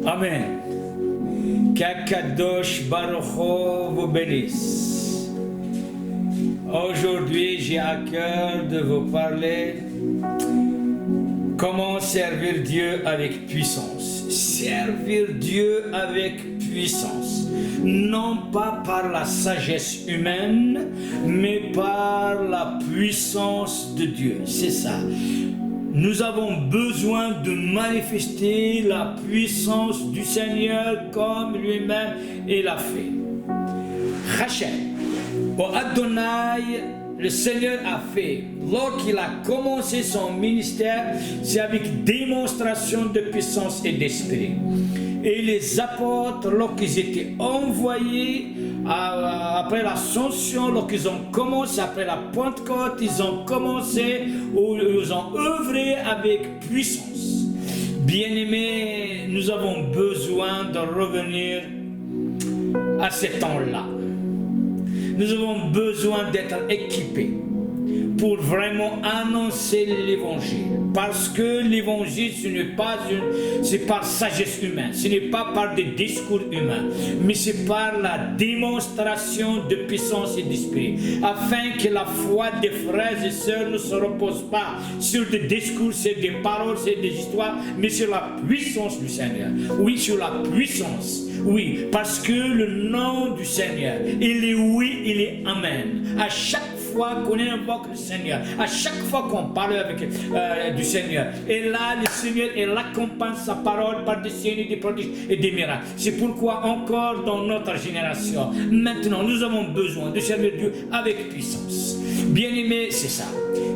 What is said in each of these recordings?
Amen. Qu'Akadosh Baruch Hu vous bénisse. Aujourd'hui, j'ai à cœur de vous parler comment servir Dieu avec puissance. Servir Dieu avec puissance. Non pas par la sagesse humaine, mais par la puissance de Dieu. C'est ça. Nous avons besoin de manifester la puissance du Seigneur comme lui-même il a fait. Rachel, au Adonai, le Seigneur a fait, lorsqu'il a commencé son ministère, c'est avec démonstration de puissance et d'esprit. Et les apôtres, lorsqu'ils étaient envoyés après l'ascension, lorsqu'ils ont commencé, après la Pentecôte, ils ont commencé, ou ils ont œuvré avec puissance. Bien-aimés, nous avons besoin de revenir à ce temps-là. Nous avons besoin d'être équipés pour vraiment annoncer l'évangile. Parce que l'évangile, ce n'est pas c'est par sagesse humaine, ce n'est pas par des discours humains, mais c'est par la démonstration de puissance et d'esprit, afin que la foi des frères et sœurs ne se repose pas sur des discours, sur des paroles, sur des histoires, mais sur la puissance du Seigneur. Oui, sur la puissance. Oui, parce que le nom du Seigneur, il est oui, il est amen. À chaque fois qu'on invoque le Seigneur, à chaque fois qu'on parle avec du Seigneur, et là le Seigneur, il accompagne sa parole par des signes, des prodiges et des miracles. C'est pourquoi encore dans notre génération, maintenant nous avons besoin de servir Dieu avec puissance. Bien-aimé, c'est ça.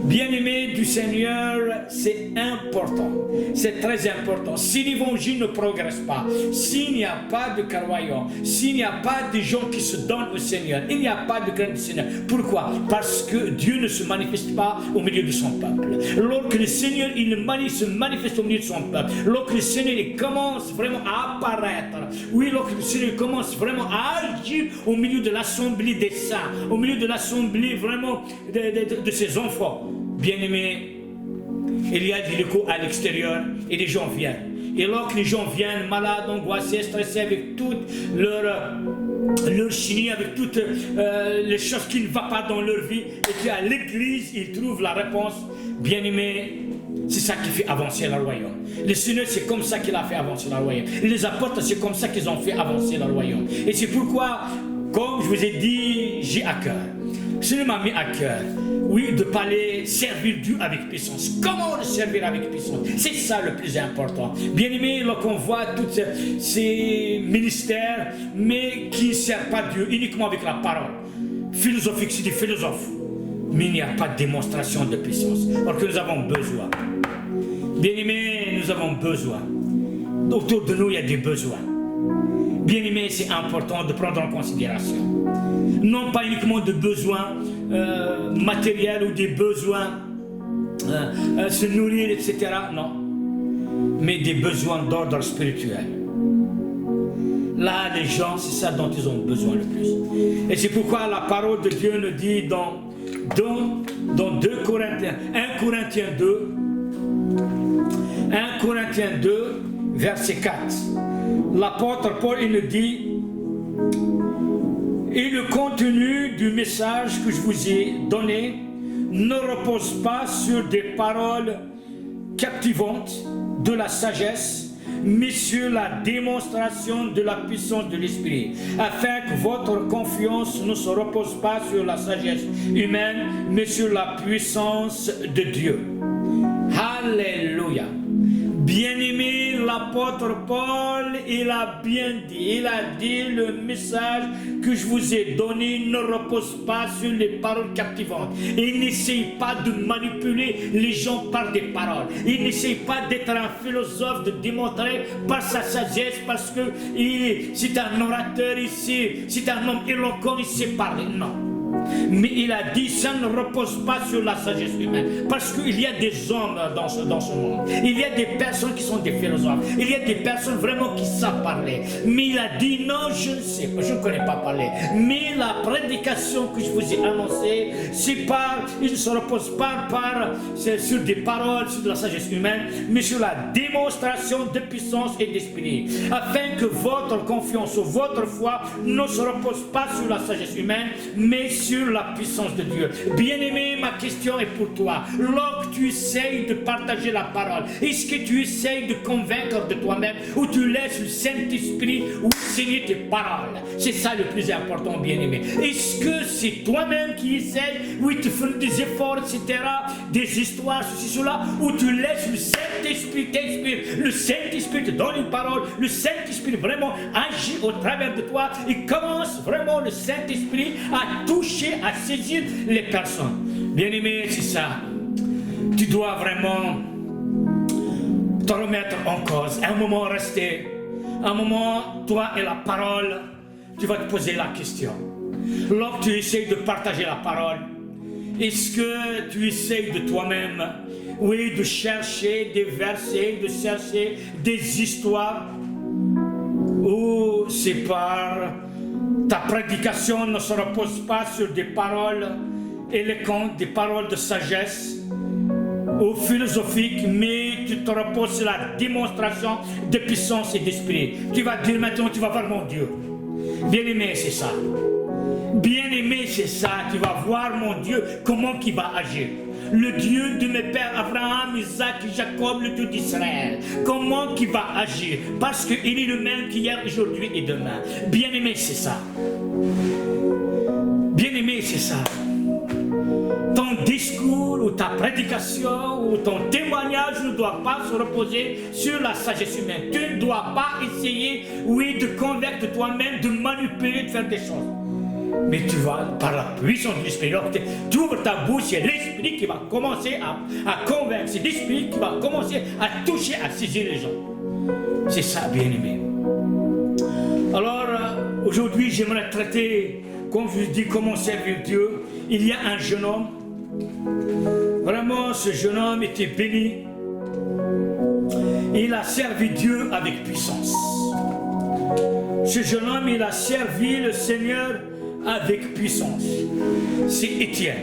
Bien-aimé du Seigneur, c'est important. C'est très important. Si l'évangile ne progresse pas, s'il n'y a pas de croyants, s'il n'y a pas de gens qui se donnent au Seigneur, il n'y a pas de crainte du Seigneur. Pourquoi? Parce que Dieu ne se manifeste pas au milieu de son peuple. Lorsque le Seigneur se manifeste au milieu de son peuple, lorsque le Seigneur il commence vraiment à apparaître, oui, lorsque le Seigneur commence vraiment à agir au milieu de l'assemblée des saints, au milieu de l'assemblée vraiment de ses enfants, bien-aimés, il y a des locaux à l'extérieur et les gens viennent. Et lorsque les gens viennent malades, angoissés, stressés avec toutes leur chimie, avec toutes les choses qui ne vont pas dans leur vie, et qu'à l'église, ils trouvent la réponse. Bien-aimés, c'est ça qui fait avancer le royaume. Le Seigneur, c'est comme ça qu'il a fait avancer le royaume. Et les apôtres, c'est comme ça qu'ils ont fait avancer le royaume. Et c'est pourquoi, comme je vous ai dit, j'ai à cœur. Le Seigneur m'a mis à cœur, oui, de parler, servir Dieu avec puissance. Comment le servir avec puissance? C'est ça le plus important. Bien aimé, lorsqu'on voit tous ces ministères, mais qui ne servent pas Dieu, uniquement avec la parole. Philosophique, c'est des philosophes. Mais il n'y a pas de démonstration de puissance. Alors que nous avons besoin. Bien aimé, nous avons besoin. Autour de nous, il y a des besoins. Bien aimé, c'est important de prendre en considération. Non pas uniquement de besoins matériels ou des besoins se nourrir, etc. Non. Mais des besoins d'ordre spirituel. Là, les gens, c'est ça dont ils ont besoin le plus. Et c'est pourquoi la parole de Dieu nous dit dans 2 Corinthiens, 1 Corinthiens 2, verset 4. L'apôtre Paul, il nous dit: et le contenu du message que je vous ai donné ne repose pas sur des paroles captivantes de la sagesse, mais sur la démonstration de la puissance de l'Esprit, afin que votre confiance ne se repose pas sur la sagesse humaine, mais sur la puissance de Dieu. Alléluia. Bien-aimé, l'apôtre Paul, il a bien dit, il a dit: le message que je vous ai donné ne repose pas sur les paroles captivantes. Il n'essaye pas de manipuler les gens par des paroles. Il n'essaye pas d'être un philosophe, de démontrer par sa sagesse, parce que c'est un orateur ici, c'est un homme éloquent, il sait parler. Non. Mais il a dit, ça ne repose pas sur la sagesse humaine. Parce qu'il y a des hommes dans ce monde. Il y a des personnes qui sont des philosophes. Il y a des personnes vraiment qui savent parler. Mais il a dit, non, je ne sais pas, je ne connais pas parler. Mais la prédication que je vous ai annoncée, il ne se repose pas sur des paroles, sur de la sagesse humaine, mais sur la démonstration de puissance et d'esprit. Afin que votre confiance ou votre foi ne se repose pas sur la sagesse humaine, mais sur la puissance de Dieu. Bien-aimé, ma question est pour toi. Lorsque tu essayes de partager la parole, est-ce que tu essayes de convaincre de toi-même ou tu laisses le Saint-Esprit enseigner tes paroles? C'est ça le plus important, bien-aimé. Est-ce que c'est toi-même qui essayes, oui, tu fais des efforts, etc., des histoires, ceci, cela, ou tu laisses le Saint-Esprit t'inspirer, le Saint-Esprit te donne une parole, le Saint-Esprit vraiment agit au travers de toi et commence vraiment le Saint-Esprit à toucher, à saisir les personnes. Bien-aimé, c'est ça. Tu dois vraiment te remettre en cause. Un moment rester, un moment, toi et la parole, tu vas te poser la question. Lorsque tu essayes de partager la parole, est-ce que tu essayes de toi-même, oui, de chercher des versets, de chercher des histoires, ou c'est par ta prédication ne se repose pas sur des paroles éloquentes, des paroles de sagesse ou philosophiques, mais tu te reposes sur la démonstration de puissance et d'esprit. Tu vas dire maintenant, tu vas voir mon Dieu. Bien-aimé, c'est ça. Bien-aimé, c'est ça. Tu vas voir mon Dieu, comment il va agir. Le Dieu de mes pères, Abraham, Isaac, Jacob, le Dieu d'Israël. Comment il va agir? Parce qu'il est le même qu'hier, aujourd'hui et demain. Bien-aimé, c'est ça. Bien-aimé, c'est ça. Ton discours ou ta prédication ou ton témoignage ne doit pas se reposer sur la sagesse humaine. Tu ne dois pas essayer, oui, de convaincre toi-même, de manipuler, de faire des choses. Mais tu vas, par la puissance de l'Esprit, tu ouvres ta bouche, c'est l'Esprit qui va commencer à convaincre, c'est l'Esprit qui va commencer à toucher, à saisir les gens. C'est ça, bien-aimé. Alors, aujourd'hui, j'aimerais traiter, comme je vous dis, comment servir Dieu. Il y a un jeune homme, vraiment, ce jeune homme était béni. Il a servi Dieu avec puissance. Ce jeune homme, il a servi le Seigneur avec puissance. C'est Étienne.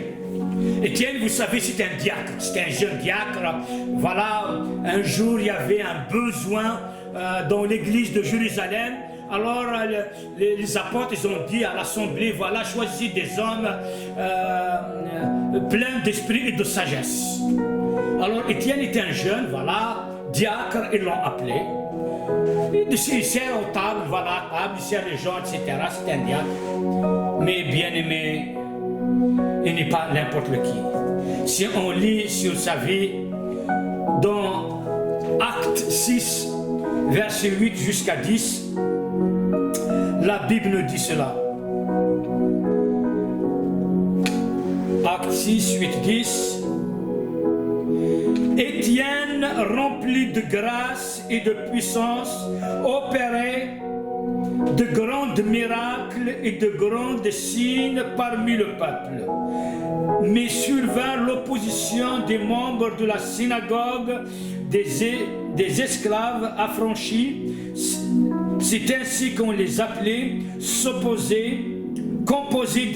Étienne, vous savez, c'est un diacre, c'est un jeune diacre. Voilà, un jour, il y avait un besoin dans l'église de Jérusalem. Alors, les apôtres, ils ont dit à l'assemblée, voilà, choisissez des hommes pleins d'esprit et de sagesse. Alors, Étienne était un jeune, voilà, diacre, ils l'ont appelé. Il sert aux tables, voilà, table, il sert les gens, etc. C'est un diacre. Mais bien aimé, il n'est pas n'importe qui. Si on lit sur sa vie, dans Acte 6, verset 8 jusqu'à 10, la Bible nous dit cela. Acte 6, 8, 10. Étienne, rempli de grâce et de puissance, opérait de grands miracles et de grands signes parmi le peuple. Mais survint l'opposition des membres de la synagogue, des esclaves affranchis, c'est ainsi qu'on les appelait, s'opposaient, composés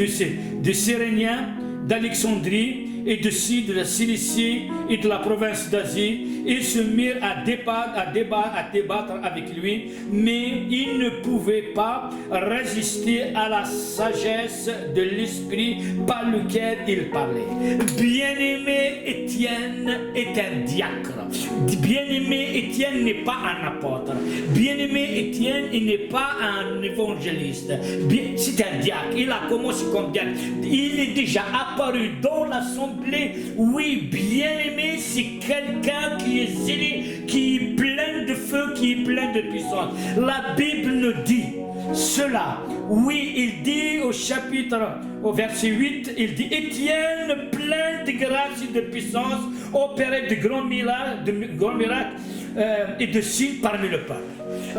de Cyréniens, d'Alexandrie et de Cyrène, de la Cilicie et de la province d'Asie. Ils se mirent à débattre avec lui, mais ils ne pouvaient pas résister à la sagesse de l'esprit par lequel il parlait. Bien-aimé, Étienne est un diacre. Bien-aimé, Étienne n'est pas un apôtre. Bien-aimé, Étienne, il n'est pas un évangéliste. C'est un diacre. Il a commencé comme diacre. Il est déjà apparu dans l'assemblée. Oui, bien-aimé, c'est quelqu'un qui est zélé, qui est plein de feu, qui est plein de puissance. La Bible nous dit cela. Oui, il dit au verset 8, il dit Étienne, plein de grâce et de puissance, opérait de grands miracles, et de signes parmi le peuple.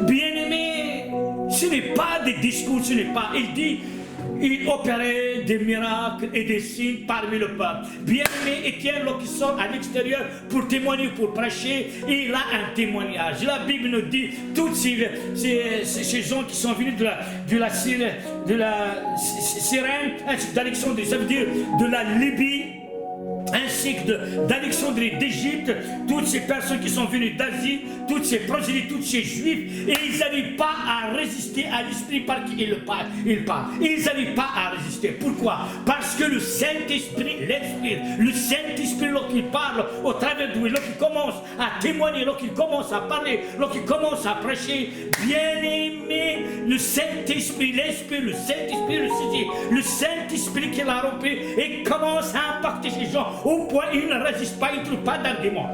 Bien-aimé, ce n'est pas des discours, ce n'est pas. Il dit il opérait des miracles et des signes parmi le peuple. Bien-aimé, Étienne, lorsqu'il sort à l'extérieur pour témoigner, pour prêcher, il a un témoignage. La Bible nous dit, tous ces gens qui sont venus de la Cyrène, d'Alexandrie, ça veut dire de la Libye, ainsi que d'Alexandrie, d'Égypte, toutes ces personnes qui sont venues d'Asie, toutes ces prosélytes, tous ces juifs, et ils n'arrivent pas à résister à l'esprit par qui ils parlent. Ils n'arrivent pas à résister. Pourquoi? Parce que le Saint-Esprit, le Saint-Esprit, lorsqu'il parle au travers de lui, lorsqu'il commence à témoigner, lorsqu'il commence à parler, lorsqu'il commence à prêcher, bien aimé, le Saint-Esprit, l'Esprit, le Saint-Esprit le saisit, le Saint-Esprit qui l'a rempli et commence à impacter ces gens. Au point ils ne résistent pas, ils ne trouvent pas d'argument.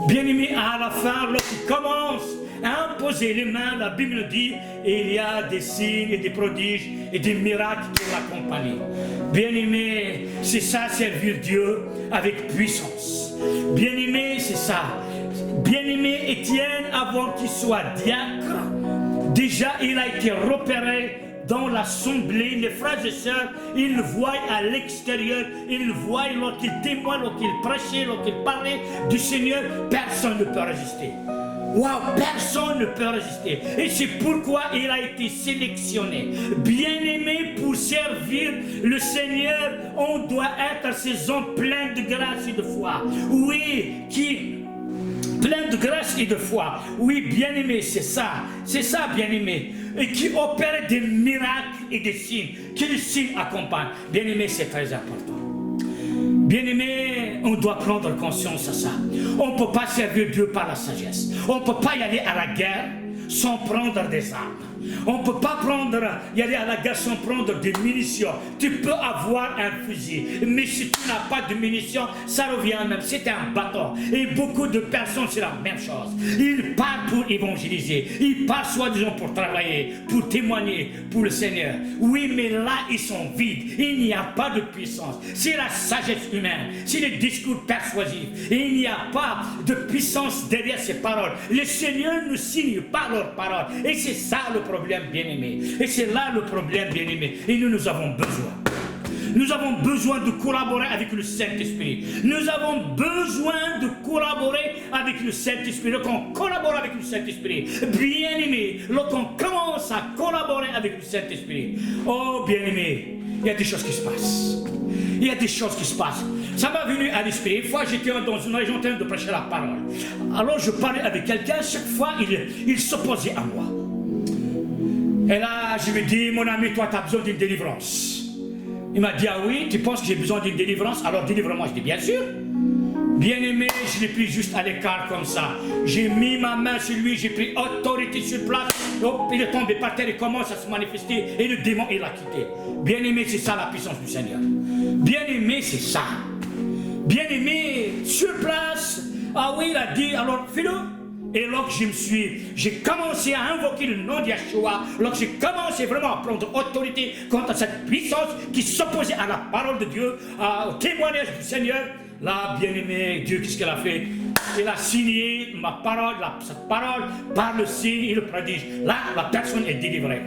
Bien-aimé, à la fin, lorsqu'il commence à imposer les mains, la Bible nous dit, il y a des signes et des prodiges et des miracles qui l'accompagnent. Bien-aimé, c'est ça, servir Dieu avec puissance. Bien-aimé, c'est ça. Bien-aimé, Étienne, avant qu'il soit diacre, déjà il a été repéré dans l'assemblée. Les frères et sœurs, ils le voient à l'extérieur, ils le voient lorsqu'il témoigne, lorsqu'il prêchait, lorsqu'il parlait du Seigneur, personne ne peut résister. Waouh, personne ne peut résister. Et c'est pourquoi il a été sélectionné. Bien-aimé, pour servir le Seigneur, on doit être ces hommes pleins de grâce et de foi. Oui, plein de grâce et de foi. Oui, bien-aimé, c'est ça, bien-aimé. Et qui opère des miracles et des signes, que les signes accompagnent. Bien-aimé, c'est très important. Bien-aimé, on doit prendre conscience à ça. On ne peut pas servir Dieu par la sagesse. On ne peut pas y aller à la guerre sans prendre des armes. On ne peut pas y aller à la guerre sans prendre des munitions. Tu peux avoir un fusil, mais si tu n'as pas de munitions, ça revient même. C'est un bâton. Et beaucoup de personnes, c'est la même chose. Ils partent pour évangéliser. Ils partent soi-disant pour travailler, pour témoigner pour le Seigneur. Oui, mais là, ils sont vides. Il n'y a pas de puissance. C'est la sagesse humaine. C'est le discours persuasif. Et il n'y a pas de puissance derrière ces paroles. Le Seigneur ne signe pas leurs paroles. Et c'est ça le problème, bien-aimé. Et c'est là le problème, bien-aimé. Et nous avons besoin. Nous avons besoin de collaborer avec le Saint-Esprit. Nous avons besoin de collaborer avec le Saint-Esprit. Lorsqu'on collabore avec le Saint-Esprit, bien-aimé, lorsqu'on commence à collaborer avec le Saint-Esprit, oh bien-aimé, il y a des choses qui se passent. Il y a des choses qui se passent. Ça m'a venu à l'esprit. Une fois, j'étais dans une région en train de prêcher la parole. Alors, je parlais avec quelqu'un. Chaque fois, il s'opposait à moi. Et là, je lui dis, mon ami, toi, tu as besoin d'une délivrance. Il m'a dit, ah oui, tu penses que j'ai besoin d'une délivrance? Alors délivre-moi. Je dis, bien sûr. Bien-aimé, je l'ai pris juste à l'écart comme ça. J'ai mis ma main sur lui, j'ai pris autorité sur place. Hop, il est tombé par terre, il commence à se manifester et le démon, il l'a quitté. Bien-aimé, c'est ça la puissance du Seigneur. Bien-aimé, c'est ça. Bien-aimé, sur place. Ah oui, il a dit, alors fais-le. Et lorsque j'ai commencé à invoquer le nom de Yeshua, lorsque j'ai commencé vraiment à prendre autorité contre cette puissance qui s'opposait à la parole de Dieu, au témoignage du Seigneur, là, bien-aimé, Dieu, qu'est-ce qu'il a fait? Il a signé ma parole, cette parole, par le signe et le prodige. Là, la personne est délivrée.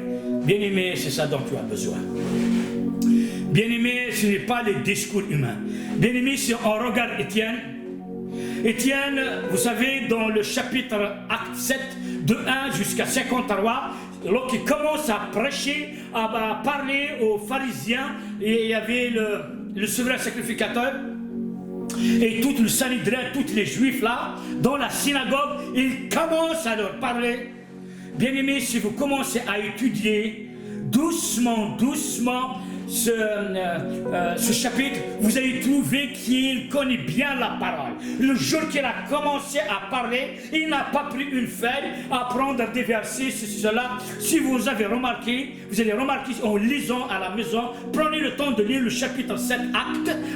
Bien-aimé, c'est ça dont tu as besoin. Bien-aimé, ce n'est pas les discours humains. Bien-aimé, si on regarde Étienne, vous savez, dans le chapitre Acte 7, de 1 jusqu'à 53, lorsqu'il commence à prêcher, à parler aux pharisiens, et il y avait le souverain sacrificateur, et tout le Sanhédrin, tous les juifs là, dans la synagogue, il commence à leur parler. Bien-aimés, si vous commencez à étudier doucement, ce chapitre, vous allez trouver qu'il connaît bien la parole. Le jour qu'il a commencé à parler, il n'a pas pris une feuille à prendre des versets, cela. Si vous avez remarqué, vous allez remarquer en lisant à la maison, prenez le temps de lire le chapitre 7,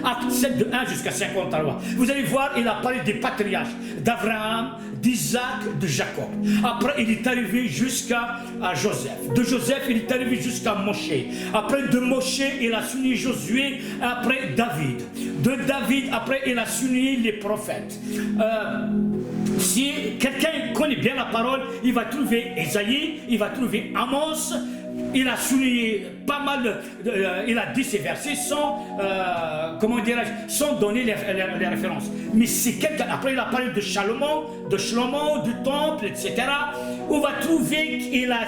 acte 7 de 1 jusqu'à 53. Vous allez voir, il a parlé des patriarches, d'Abraham, d'Isaac, de Jacob. Après, il est arrivé jusqu'à Joseph. De Joseph, il est arrivé jusqu'à Moshe. Après, de Moshe, il a souligné Josué. Après, David. De David, après, il a souligné les prophètes. Si quelqu'un connaît bien la parole, il va trouver Ésaïe, il va trouver Amos, il a souligné pas mal, il a dit ces versets sans, comment dirais-je, sans donner les références. Mais c'est quelqu'un, après il a parlé de Salomon, du temple, etc. On va trouver qu'il a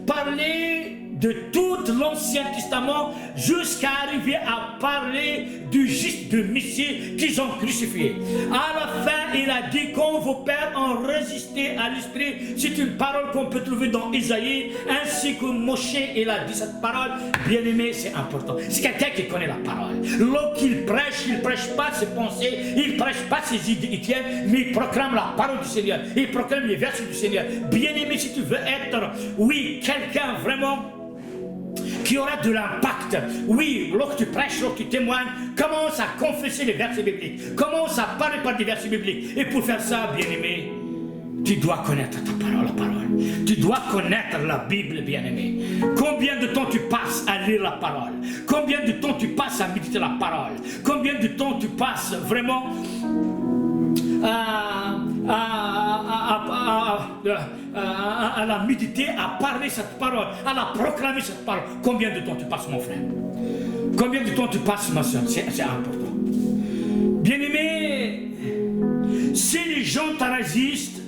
parlé de tout l'Ancien Testament jusqu'à arriver à parler du juste de Messie qu'ils ont crucifié. À la fin, il a dit quand vos pères ont résisté à l'esprit, c'est une parole qu'on peut trouver dans Isaïe, ainsi que Moshe, il a dit cette parole. Bien aimé, c'est important. C'est quelqu'un qui connaît la parole. Lorsqu'il prêche pas ses pensées, il prêche pas ses idées, mais il proclame la parole du Seigneur. Il proclame les versets du Seigneur. Bien aimé, si tu veux être, oui, quelqu'un vraiment qui aura de l'impact. Oui, lorsque tu prêches, lorsque tu témoignes, commence à confesser les versets bibliques. Commence à parler par des versets bibliques. Et pour faire ça, bien-aimé, tu dois connaître ta parole, la parole. Tu dois connaître la Bible, bien-aimé. Combien de temps tu passes à lire la parole? Combien de temps tu passes à méditer la parole? Combien de temps tu passes vraiment à la méditer, à parler cette parole, à la proclamer cette parole? Combien de temps tu passes, mon frère? Combien de temps tu passes, ma soeur? C'est important. Bien-aimé, si les gens te résistent,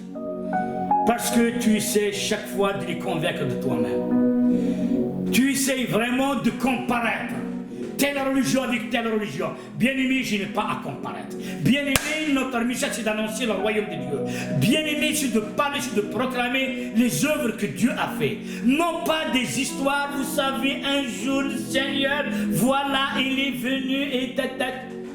parce que tu essaies chaque fois de les convaincre de toi-même, tu essaies vraiment de comparaître telle religion avec telle religion. Bien-aimé, je n'ai pas à comparaître. Bien-aimé, notre mission, c'est d'annoncer le royaume de Dieu. Bien-aimé, c'est de parler, c'est de proclamer les œuvres que Dieu a fait. Non pas des histoires, vous savez, un jour, le Seigneur, voilà, il est venu et tête.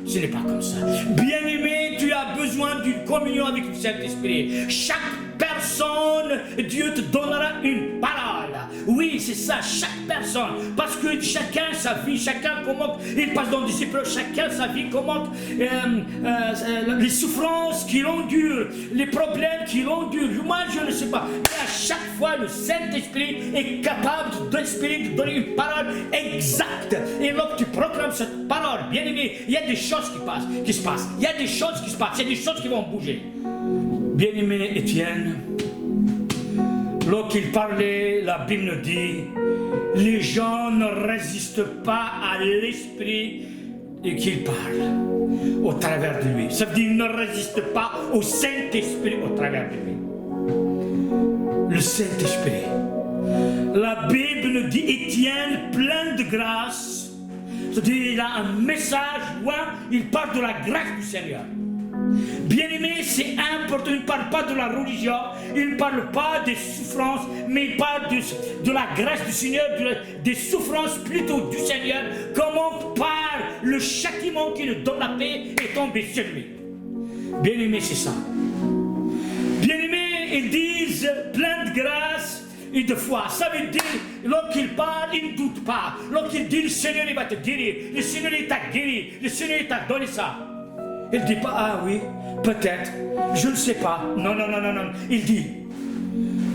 Ce n'est pas comme ça. Bien-aimé, tu as besoin d'une communion avec le Saint-Esprit. Chaque personne, Dieu te donnera une parole. Oui, c'est ça, chaque personne. Parce que chacun sa vie, chacun comment il passe dans des épreuves, chacun sa vie, comment les souffrances qu'il endure, les problèmes qu'il endure. Moi, je ne sais pas. Mais à chaque fois, le Saint-Esprit est capable de donner une parole exacte. Et lorsque tu proclames cette parole, bien aimé, il y a des choses qui se passent. Il y a des choses qui se passent. Il y a des choses qui vont bouger. Bien-aimé Étienne, lorsqu'il parlait, la Bible nous dit, les gens ne résistent pas à l'esprit et qu'il parle au travers de lui. Ça veut dire qu'ils ne résistent pas au Saint-Esprit au travers de lui. Le Saint-Esprit. La Bible nous dit Étienne plein de grâce. C'est-à-dire il a un message, il parle de la grâce du Seigneur. Bien-aimé, c'est important, il ne parle pas de la religion, il ne parle pas des souffrances, mais il parle de la grâce du Seigneur, des souffrances plutôt du Seigneur, comment par le châtiment qui nous donne la paix est tombé sur lui. Bien-aimé, c'est ça. Bien-aimé, ils disent plein de grâce et de foi. Ça veut dire, lorsqu'il parle, il ne doute pas. Lorsqu'il dit, le Seigneur il va te guérir, le Seigneur il t'a guéri, le Seigneur il t'a donné ça. Il ne dit pas, ah oui, peut-être, je ne sais pas. Non. Il dit,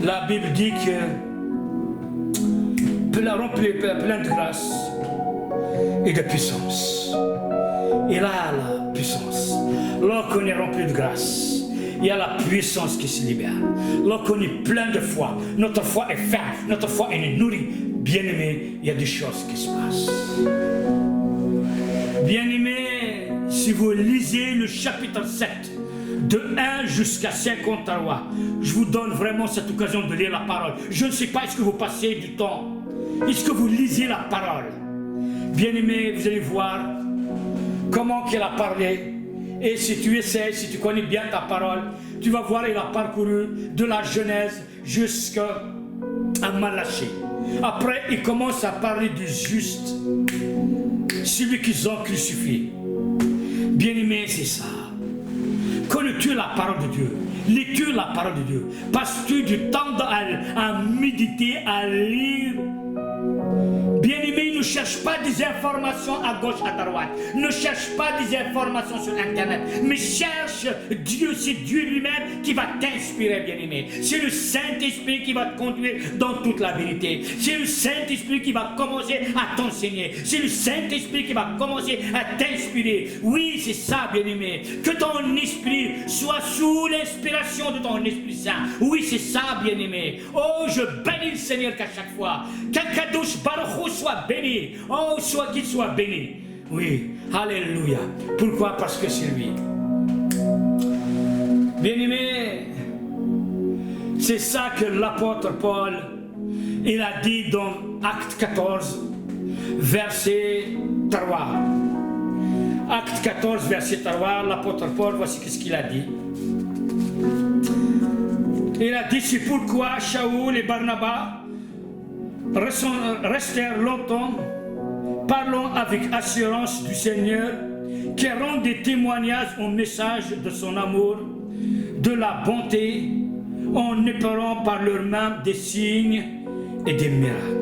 la Bible dit que plein de grâce et de puissance. Il a la puissance. Lorsqu'on est rempli de grâce, il y a la puissance qui se libère. Lorsqu'on est plein de foi, notre foi est ferme, notre foi est nourrie. Bien-aimé, il y a des choses qui se passent. Bien-aimé, si vous lisez le chapitre 7, de 1 jusqu'à 53, je vous donne vraiment cette occasion de lire la parole. Je ne sais pas, est-ce que vous passez du temps? Est-ce que vous lisez la parole? Bien-aimé, vous allez voir comment qu'il a parlé. Et si tu essaies, si tu connais bien ta parole, tu vas voir, il a parcouru de la Genèse jusqu'à Malachie. Après, il commence à parler du juste, celui qu'ils ont crucifié. Bien-aimé, c'est ça. Connais-tu la parole de Dieu? Lis-tu la parole de Dieu? Passes-tu du temps à méditer, à lire? Bien-aimé, nous cherche pas des informations à gauche, à droite. Ne cherche pas des informations sur Internet. Mais cherche Dieu, c'est Dieu lui-même qui va t'inspirer, bien-aimé. C'est le Saint-Esprit qui va te conduire dans toute la vérité. C'est le Saint-Esprit qui va commencer à t'enseigner. C'est le Saint-Esprit qui va commencer à t'inspirer. Oui, c'est ça, bien-aimé. Que ton esprit soit sous l'inspiration de ton Esprit Saint. Oui, c'est ça, bien-aimé. Oh, je bénis le Seigneur qu'à chaque fois. Qu'Akadosh Baruch soit béni. Oh, soit qu'il soit béni. Oui, alléluia. Pourquoi? Parce que c'est lui. Bien-aimé, c'est ça que l'apôtre Paul, il a dit dans Acte 14, verset 3. Acte 14, verset 3, l'apôtre Paul, voici ce qu'il a dit. Il a dit, c'est pourquoi Shaoul et Barnabas restèrent longtemps, parlant avec assurance du Seigneur, qui rend des témoignages au message de son amour, de la bonté, en épérant par leurs mains des signes et des miracles.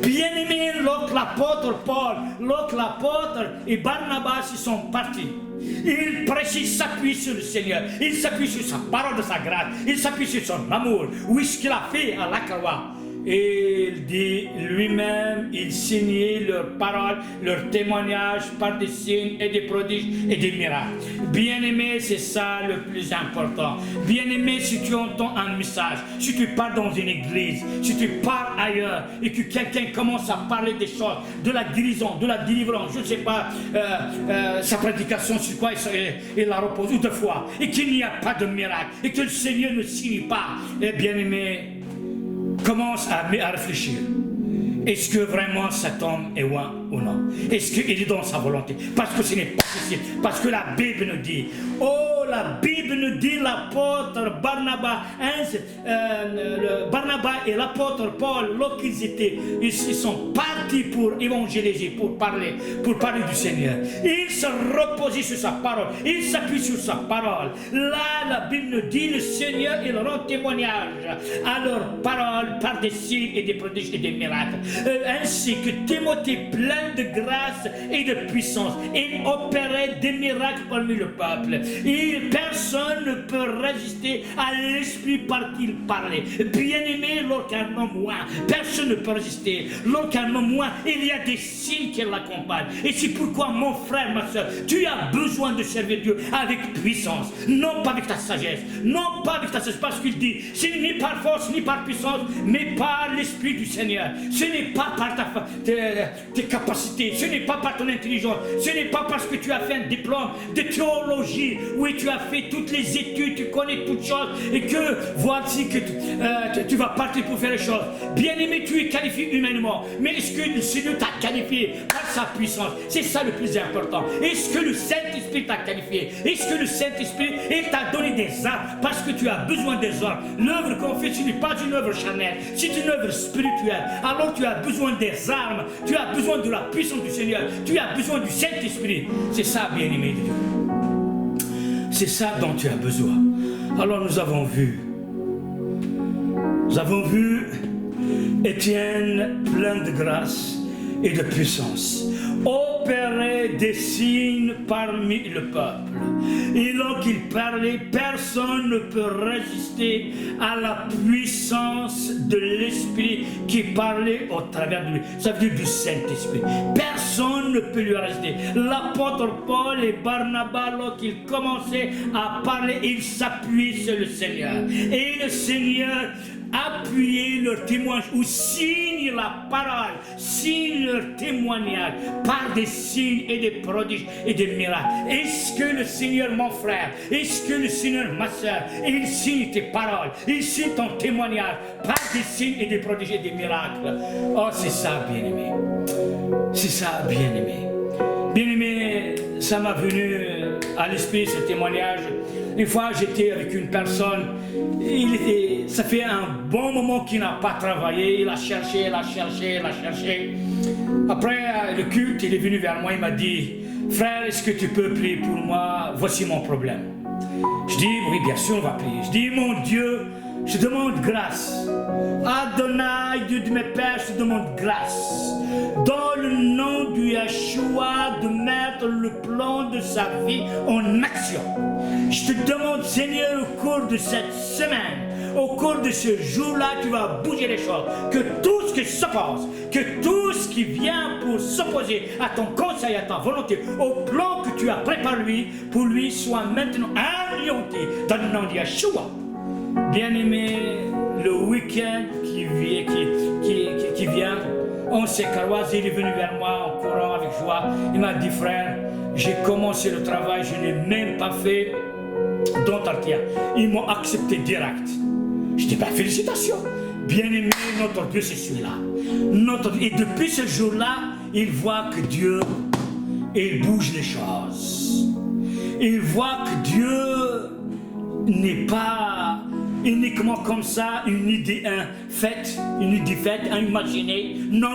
Bien-aimé, lorsque l'apôtre Paul, lorsque l'apôtre et Barnabas ils sont partis, il précise, s'appuie sur le Seigneur, il s'appuie sur sa parole de sa grâce, il s'appuie sur son amour, oui, ce qu'il a fait à la croix. Et il dit lui-même, il signait leurs paroles, leurs témoignages par des signes et des prodiges et des miracles. Bien-aimé, c'est ça le plus important. Bien-aimé, si tu entends un message, si tu pars dans une église, si tu pars ailleurs et que quelqu'un commence à parler des choses, de la guérison, de la délivrance, je ne sais pas sa prédication sur quoi il la repose, ou de foi, et qu'il n'y a pas de miracle, et que le Seigneur ne signe pas, et bien-aimé, commence à réfléchir. Est-ce que vraiment cet homme est loin ou non? Est-ce qu'il est dans sa volonté? Parce que ce n'est pas possible. Parce que la Bible nous dit, oh, la Bible nous dit, l'apôtre Barnabas, Barnabas et l'apôtre Paul, lorsqu'ils sont partis pour évangéliser, pour parler du Seigneur. Ils se reposaient sur sa parole. Ils s'appuient sur sa parole. Là, la Bible nous dit, le Seigneur, il rend témoignage à leur parole par des signes et des prodiges et des miracles. Ainsi que Timothée, plein de grâce et de puissance, il opérait des miracles parmi le peuple. Personne ne peut résister à l'esprit par qui il parlait. Bien-aimé, lorsqu'un homme loin, personne ne peut résister. Lorsqu'un homme loin, il y a des signes qui l'accompagnent. Et c'est pourquoi, mon frère, ma soeur, tu as besoin de servir Dieu avec puissance, non pas avec ta sagesse, non pas avec ta sagesse, parce qu'il dit, ce n'est ni par force ni par puissance, mais par l'esprit du Seigneur. Ce n'est pas par tes capacités, ce n'est pas par ton intelligence, ce n'est pas parce que tu as fait un diplôme de théologie, oui, tu as fait toutes les études, tu connais toutes choses, et que voici que tu vas partir pour faire les choses. Bien-aimé, tu es qualifié humainement, mais est-ce que le Seigneur t'a qualifié par sa puissance? C'est ça le plus important. Est-ce que le Saint-Esprit t'a qualifié? Est-ce que le Saint-Esprit, il t'a donné des armes parce que tu as besoin des armes? L'œuvre qu'on fait, ce n'est pas une œuvre charnelle, c'est une œuvre spirituelle. Alors tu as besoin des armes, tu as besoin de la puissance du Seigneur, tu as besoin du Saint-Esprit. C'est ça, bien-aimé de Dieu. C'est ça dont tu as besoin. Alors nous avons vu Étienne plein de grâce et de puissance, opérer des signes parmi le peuple. Et lorsqu'il parlait, personne ne peut résister à la puissance de l'Esprit qui parlait au travers de lui. Ça veut dire du Saint-Esprit. Personne ne peut lui résister. L'apôtre Paul et Barnabas, lorsqu'ils commençaient à parler, ils s'appuyaient sur le Seigneur. Et le Seigneur appuyait leur témoignage ou signe la parole, signe leur témoignage par des signes et des prodiges et des miracles. Est-ce que le Seigneur, mon frère, est-ce que le Seigneur, ma soeur, il signe tes paroles, il signe ton témoignage par des signes et des prodiges et des miracles? Oh, c'est ça, bien-aimé. C'est ça, bien-aimé. Bien-aimé, ça m'a venu à l'esprit ce témoignage. Une fois, j'étais avec une personne, ça fait un bon moment qu'il n'a pas travaillé, il a cherché. Après le culte, il est venu vers moi, il m'a dit, frère, est-ce que tu peux prier pour moi? Voici mon problème. Je dis, oui, bien sûr, on va prier. Je dis, mon Dieu, je demande grâce. Adonai, Dieu de mes pères, je demande grâce. dans le nom du Yeshua, de mettre le plan de sa vie en action. Je te demande, Seigneur, au cours de cette semaine, au cours de ce jour-là, tu vas bouger les choses. Que tout ce qui s'oppose, que tout ce qui vient pour s'opposer à ton conseil, à ta volonté, au plan que tu as préparé pour lui, soit maintenant anéanti dans le nom de Yeshua. Bien-aimé, le week-end qui vient, on s'est croisé, il est venu vers moi en courant avec joie. Il m'a dit, frère, j'ai commencé le travail, je n'ai même pas fait d'entretien. Ils m'ont accepté direct. Je dis, félicitations. Bien-aimé, notre Dieu, c'est celui-là. Et depuis ce jour-là, il voit que Dieu, il bouge les choses. Il voit que Dieu n'est pas uniquement comme ça, une idée faite, imaginée. Non.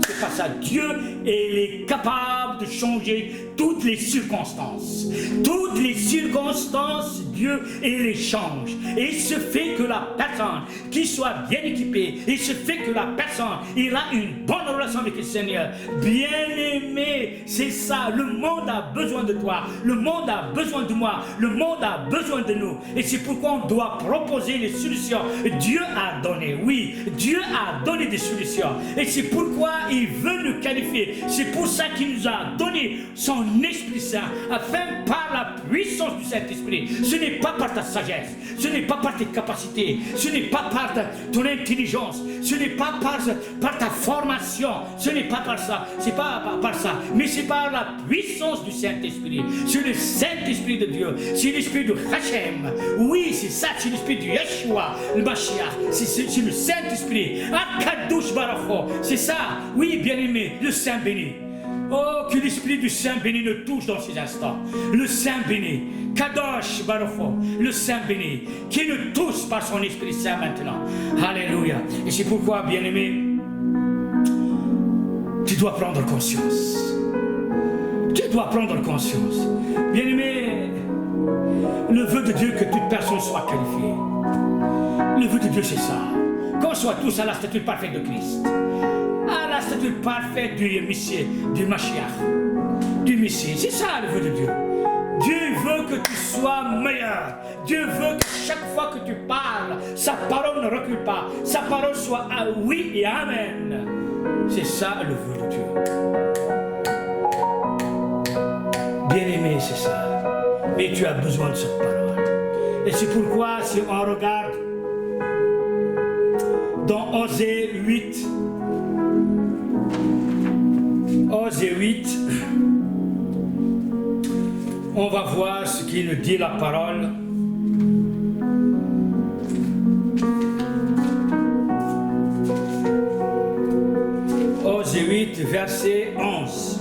C'est pas ça. Dieu, il est capable de changer toutes les circonstances. Toutes les circonstances, Dieu, il les change. Et il se fait que la personne qui soit bien équipée, il se fait que la personne, il a une bonne relation avec le Seigneur. Bien-aimé, c'est ça. Le monde a besoin de toi. Le monde a besoin de moi. Le monde a besoin de nous. Et c'est pourquoi on doit proposer les solutions. Dieu a donné, oui, Dieu a donné des solutions. Et c'est pourquoi il veut nous qualifier. C'est pour ça qu'il nous a donné son Esprit Saint, afin par la puissance du Saint-Esprit. Ce n'est pas par ta sagesse, ce n'est pas par tes capacités, ce n'est pas par ton intelligence, ce n'est pas par ta formation, ce n'est pas par ça, c'est pas par ça, mais c'est par la puissance du Saint-Esprit. C'est le Saint-Esprit de Dieu, c'est l'Esprit de Hachem. Oui, c'est ça, c'est l'Esprit de Yeshua, le Mashiach, c'est le Saint-Esprit. Akadosh Barafo, c'est ça, oui, bien-aimé, le Saint béni. Oh, que l'Esprit du Saint béni nous touche dans ces instants. Le Saint béni, Kadosh Barofo, le Saint béni, qui nous touche par son Esprit Saint maintenant. Alléluia. Et c'est pourquoi, bien-aimé, tu dois prendre conscience. Tu dois prendre conscience. Bien-aimé, le vœu de Dieu que toute personne soit qualifiée. Le vœu de Dieu, c'est ça. Qu'on soit tous à la stature parfaite de Christ. À la stature parfaite du Messie, du Mashiach, du Messie. C'est ça le vœu de Dieu. Dieu veut que tu sois meilleur. Dieu veut que chaque fois que tu parles, sa parole ne recule pas. Sa parole soit oui et amen. C'est ça le vœu de Dieu. Bien-aimé, c'est ça. Mais tu as besoin de cette parole. Et c'est pourquoi si on regarde dans Osée 8, Osée 8, on va voir ce qu'il nous dit la parole. Osée 8, verset 11.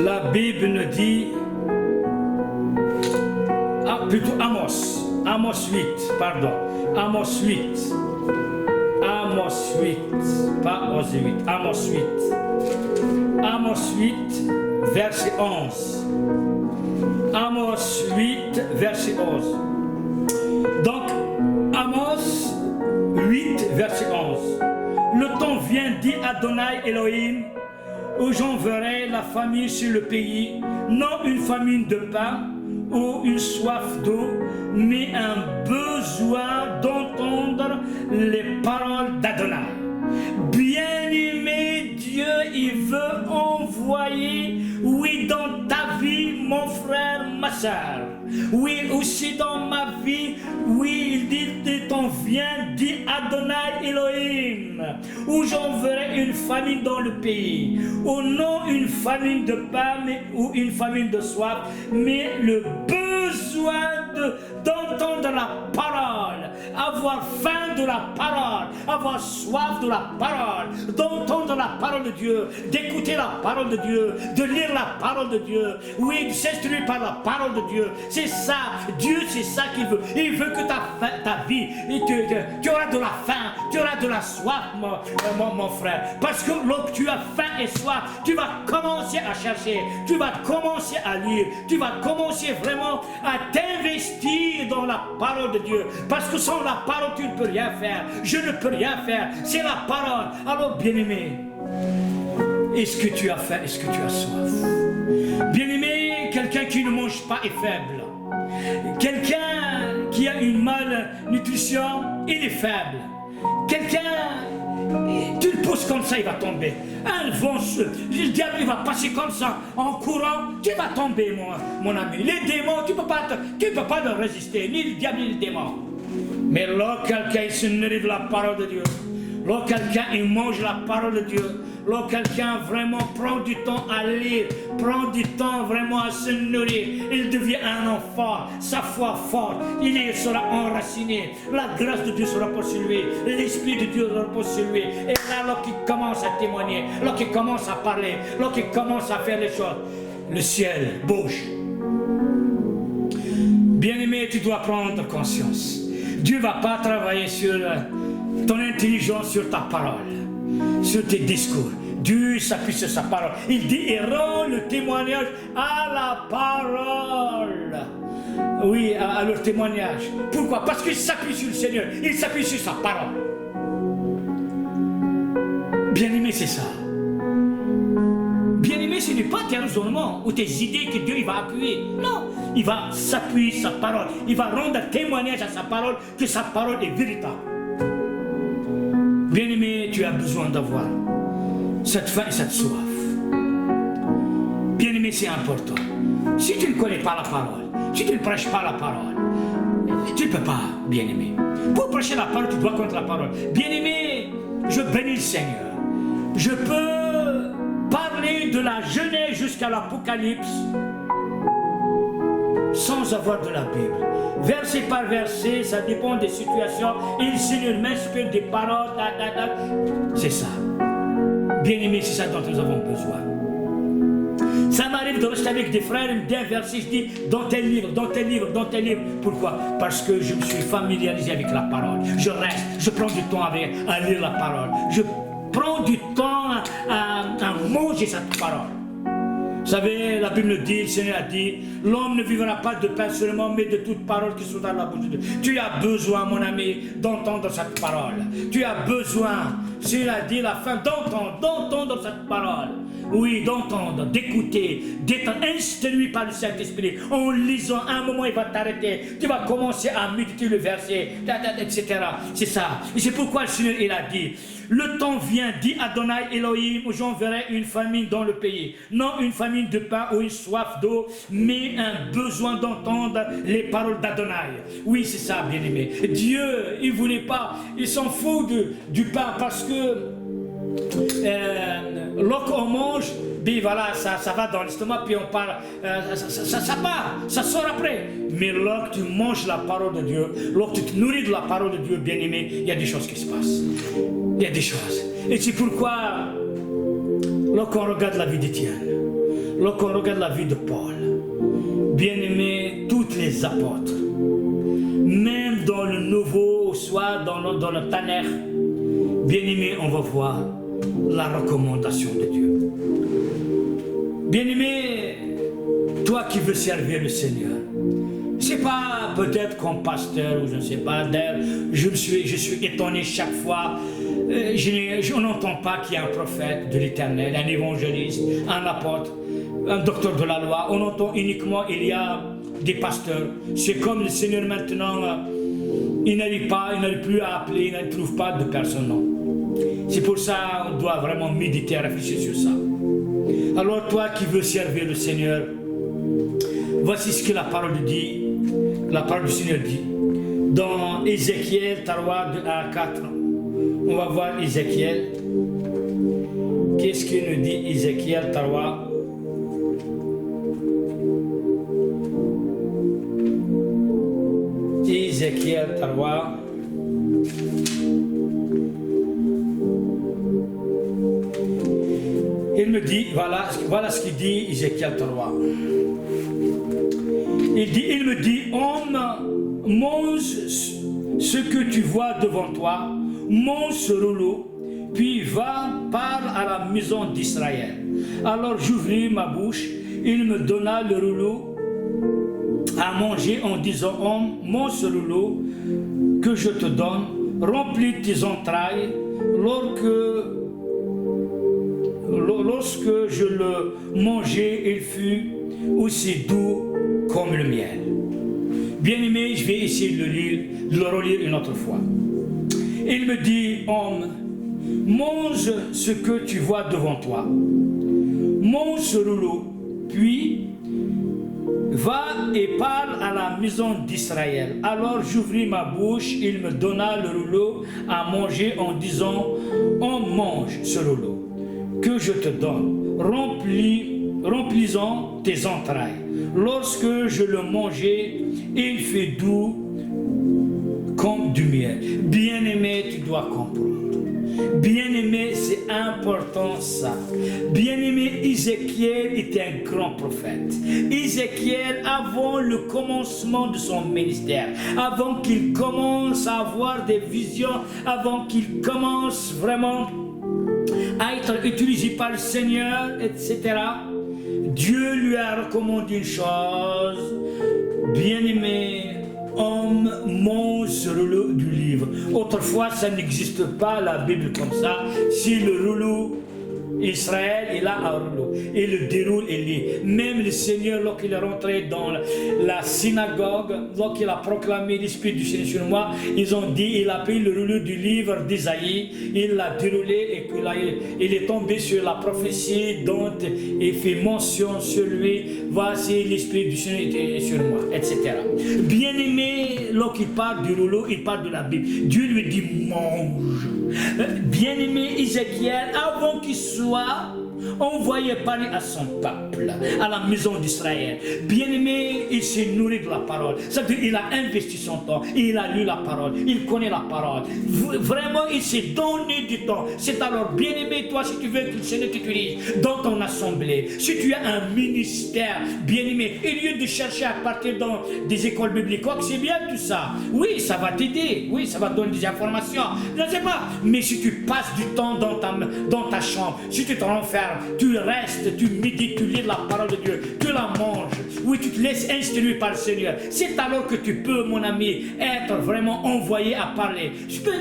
La Bible nous dit, plutôt Amos 8, pardon, Amos 8, pas Osée 8, Amos 8, verset 11. Amos 8, verset 11. Donc, Amos 8, verset 11. Le temps vient, dit Adonai Elohim, où j'enverrai la famine sur le pays, non une famine de pain ou une soif d'eau, mais un besoin d'entendre les paroles d'Adonai. Bien-aimé, Dieu, il veut envoyer, oui, dans ta vie, mon frère, ma soeur. Oui, aussi dans ma vie, oui, il dit, t'en viens, dit Adonai Elohim, où j'enverrai une famine dans le pays, ou non une famine de pain ou une famine de soif, mais le besoin d'entendre la parole, avoir faim de la parole, avoir soif de la parole, d'entendre la parole de Dieu, d'écouter la parole de Dieu, de lire la parole de Dieu, oui, de s'instruire par la parole de Dieu. C'est ça, Dieu, c'est ça qu'il veut. Il veut que ta vie, tu auras de la faim, tu auras de la soif, mon frère. Parce que lorsque tu as faim et soif, tu vas commencer à chercher, tu vas commencer à lire, tu vas commencer vraiment à t'investir dans la parole de Dieu. Parce que sans la parole parole, tu ne peux rien faire. Je ne peux rien faire. C'est la parole. Alors, bien-aimé, est-ce que tu as faim? Est-ce que tu as soif? Bien-aimé, quelqu'un qui ne mange pas est faible. Quelqu'un qui a une malnutrition, il est faible. Quelqu'un, tu le pousses comme ça, il va tomber. Un vent, le diable, il va passer comme ça, en courant, tu vas tomber, mon ami. Les démons, tu ne peux pas leur résister, ni le diable, ni le démon. Mais lorsque quelqu'un se nourrit de la parole de Dieu, lorsque quelqu'un il mange la parole de Dieu, lorsque quelqu'un vraiment prend du temps à lire, prend du temps vraiment à se nourrir, il devient un enfant, sa foi forte, il sera enraciné, la grâce de Dieu sera sur lui, l'Esprit de Dieu sera sur lui. Et là, lorsqu'il commence à témoigner, lorsqu'il commence à parler, lorsqu'il commence à faire les choses, le ciel bouge. Bien-aimé, tu dois prendre conscience. Dieu ne va pas travailler sur ton intelligence, sur ta parole, sur tes discours. Dieu s'appuie sur sa parole. Il dit et rend le témoignage à la parole. Oui, à leur témoignage. Pourquoi? Parce qu'il s'appuie sur le Seigneur. Il s'appuie sur sa parole. Bien-aimé, c'est ça. Bien-aimé, ce n'est pas tes raisonnements ou tes idées que Dieu il va appuyer. Non, il va s'appuyer sur sa parole. Il va rendre témoignage à sa parole que sa parole est véritable. Bien-aimé, tu as besoin d'avoir cette faim et cette soif. Bien-aimé, c'est important. Si tu ne connais pas la parole, si tu ne prêches pas la parole, tu ne peux pas, bien-aimé. Pour prêcher la parole, tu dois connaître la parole. Bien-aimé, je bénis le Seigneur. Je peux parler de la Genèse jusqu'à l'Apocalypse sans avoir de la Bible. Verset par verset, ça dépend des situations. Et le Seigneur m'inspire des paroles. C'est ça. Bien-aimé, c'est ça dont nous avons besoin. Ça m'arrive de rester avec des frères, ils me disent un verset, je dis dans tel livre, dans tel livre, dans tel livre. Pourquoi? Parce que je me suis familiarisé avec la parole. Je reste, je prends du temps à lire la parole. Je prends du temps à manger cette parole. Vous savez, la Bible dit, le Seigneur a dit, l'homme ne vivra pas de pain seulement, mais de toute parole qui soit dans la bouche de Dieu. Tu as besoin, mon ami, d'entendre cette parole. Tu as besoin, Seigneur a dit, la fin, d'entendre cette parole. Oui, d'entendre, d'écouter, d'être instruit par le Saint-Esprit. En lisant, à un moment, il va t'arrêter. Tu vas commencer à méditer le verset, etc. C'est ça. Et c'est pourquoi le Seigneur, il a dit, le temps vient, dit Adonai Elohim, où j'enverrai une famine dans le pays. Non une famine de pain ou une soif d'eau, mais un besoin d'entendre les paroles d'Adonai. Oui, c'est ça, bien-aimé. Dieu, il ne voulait pas, il s'en fout du pain parce que lorsqu'on mange, puis voilà, ça va dans l'estomac, puis on parle, ça part, ça sort après. Mais lorsque tu manges la parole de Dieu, lorsque tu te nourris de la parole de Dieu, bien-aimé, il y a des choses qui se passent. Il y a des choses. Et c'est pourquoi, lorsqu'on regarde la vie d'Étienne, lorsqu'on regarde la vie de Paul, bien-aimé, toutes les apôtres, même dans le Nouveau, soit dans le Tanakh, bien-aimé, on va voir la recommandation de Dieu. Bien-aimé, toi qui veux servir le Seigneur, c'est pas peut-être comme pasteur ou je ne sais pas, je suis étonné chaque fois, on n'entend pas qu'il y a un prophète de l'Éternel, un évangéliste, un apôtre, un docteur de la loi, on entend uniquement il y a des pasteurs. C'est comme le Seigneur maintenant, il n'arrive plus à appeler, il ne trouve pas de personne, non. C'est pour ça qu'on doit vraiment méditer, réfléchir sur ça. Alors toi qui veux servir le Seigneur, voici ce que la parole du Seigneur dit. Dans Ézéchiel 3, de 1 à 4, on va voir Ézéchiel. Qu'est-ce qu'il nous dit Ézéchiel 3? Ézéchiel 3. Il me dit, voilà ce qu'il dit, Ézéchiel 3. Il me dit, homme, mange ce que tu vois devant toi, mange ce rouleau, puis va, parle à la maison d'Israël. Alors j'ouvris ma bouche, il me donna le rouleau, à manger en disant, homme, mange ce rouleau que je te donne, remplis tes entrailles, lorsque je le mangeai, il fut aussi doux comme le miel. Bien-aimé, je vais essayer de le relire une autre fois. Il me dit, homme, mange ce que tu vois devant toi. Mange ce rouleau, puis va et parle à la maison d'Israël. Alors j'ouvris ma bouche, il me donna le rouleau à manger en disant, on mange ce rouleau que je te donne, remplis-en tes entrailles. Lorsque je le mangeai, il fait doux comme du miel. Bien-aimé, tu dois comprendre. Bien-aimé, c'est important ça. Bien-aimé, Ézéchiel était un grand prophète. Ézéchiel, avant le commencement de son ministère, avant qu'il commence à avoir des visions, avant qu'il commence vraiment à être utilisé par le Seigneur, etc., Dieu lui a recommandé une chose. Bien-aimé, homme, mange ce rouleau du livre. Autrefois, ça n'existe pas la Bible comme ça. Si le rouleau, Israël, il a un rouleau. Il le déroule et lit. Même le Seigneur, lorsqu'il est rentré dans la synagogue, lorsqu'il a proclamé l'Esprit du Seigneur sur moi, ils ont dit, il a pris le rouleau du livre d'Isaïe, il l'a déroulé et puis là, il est tombé sur la prophétie dont il fait mention sur lui. Voici l'Esprit du Seigneur est sur moi, etc. Bien-aimé, lorsqu'il parle du rouleau, il parle de la Bible. Dieu lui dit, mange. Bien-aimé Ézéchiel, avant qu'il soit envoyé parler à son peuple, à la maison d'Israël. Bien-aimé, il s'est nourri de la parole. C'est-à-dire il a investi son temps, il a lu la parole, il connaît la parole. Vraiment, il s'est donné du temps. C'est alors, bien-aimé, toi, si tu veux que le Seigneur t'utilise dans ton assemblée, si tu as un ministère, bien-aimé, au lieu de chercher à partir dans des écoles bibliques, quoi que c'est bien tout ça. Oui, ça va t'aider. Oui, ça va te donner des informations. Je ne sais pas. Mais si tu passes du temps dans ta chambre, si tu te renfermes, tu restes, tu médites, tu lis la parole de Dieu, tu la manges, oui, tu te laisses instruire par le Seigneur. C'est alors que tu peux, mon ami, être vraiment envoyé à parler. Tu peux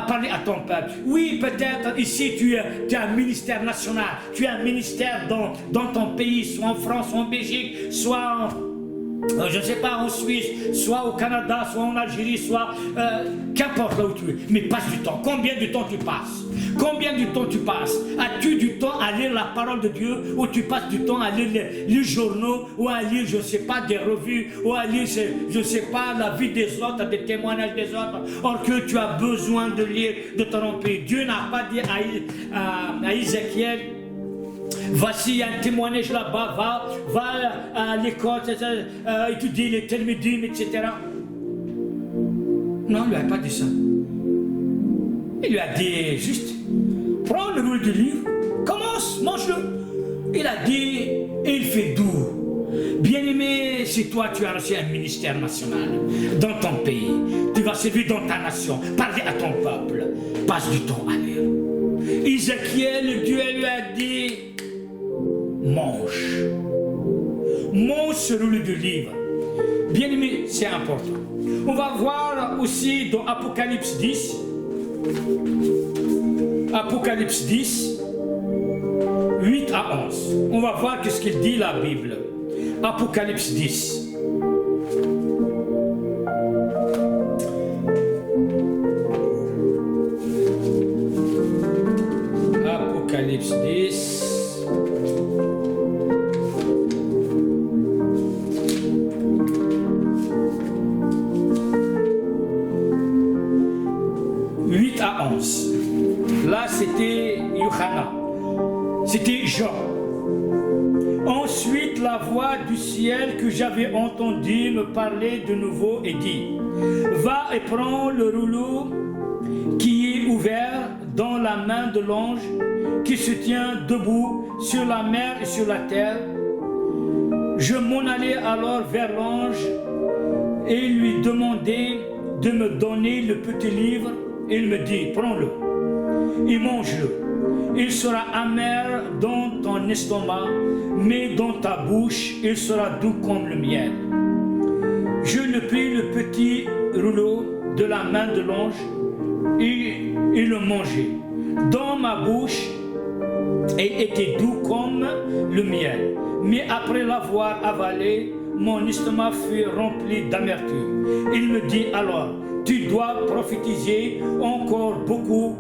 parler à ton peuple. Oui, peut-être ici tu as un ministère national, tu as un ministère dans ton pays, soit en France, soit en Belgique, soit je ne sais pas, en Suisse, soit au Canada, soit en Algérie, soit qu'importe là où tu es. Mais passe du temps. Combien de temps tu passes? Combien de temps tu passes? As-tu du temps à lire la parole de Dieu, ou tu passes du temps à lire les journaux, ou à lire, je ne sais pas, des revues, ou à lire, je ne sais pas, la vie des autres, des témoignages des autres, or que tu as besoin de lire, de te remplir. Dieu n'a pas dit à Ézéchiel, voici un témoignage là-bas, va à l'école, étudier les Talmudim, etc. Non, il ne lui a pas dit ça. Il lui a dit juste, prends le rouleau du livre, commence, mange-le. Il a dit, il fait doux. Bien-aimé, si toi tu as reçu un ministère national dans ton pays, tu vas servir dans ta nation, parler à ton peuple, passe du temps à lire. Ézéchiel, Dieu lui a dit, mange ce rouleau du livre. Bien-aimé, c'est important. On va voir aussi dans Apocalypse 10. Apocalypse 10, 8 à 11. On va voir qu'est-ce qu'il dit la Bible. Apocalypse 10. Apocalypse 10. Là, c'était Yohana, c'était Jean. Ensuite, la voix du ciel que j'avais entendue me parlait de nouveau et dit, va et prends le rouleau qui est ouvert dans la main de l'ange qui se tient debout sur la mer et sur la terre. Je m'en allai alors vers l'ange et lui demandai de me donner le petit livre. Il me dit, prends-le et mange-le. Il sera amer dans ton estomac, mais dans ta bouche, il sera doux comme le miel. je le pris le petit rouleau de la main de l'ange et le mangeai. Dans ma bouche, il était doux comme le miel. Mais après l'avoir avalé, mon estomac fut rempli d'amertume. Il me dit alors, tu dois prophétiser encore beaucoup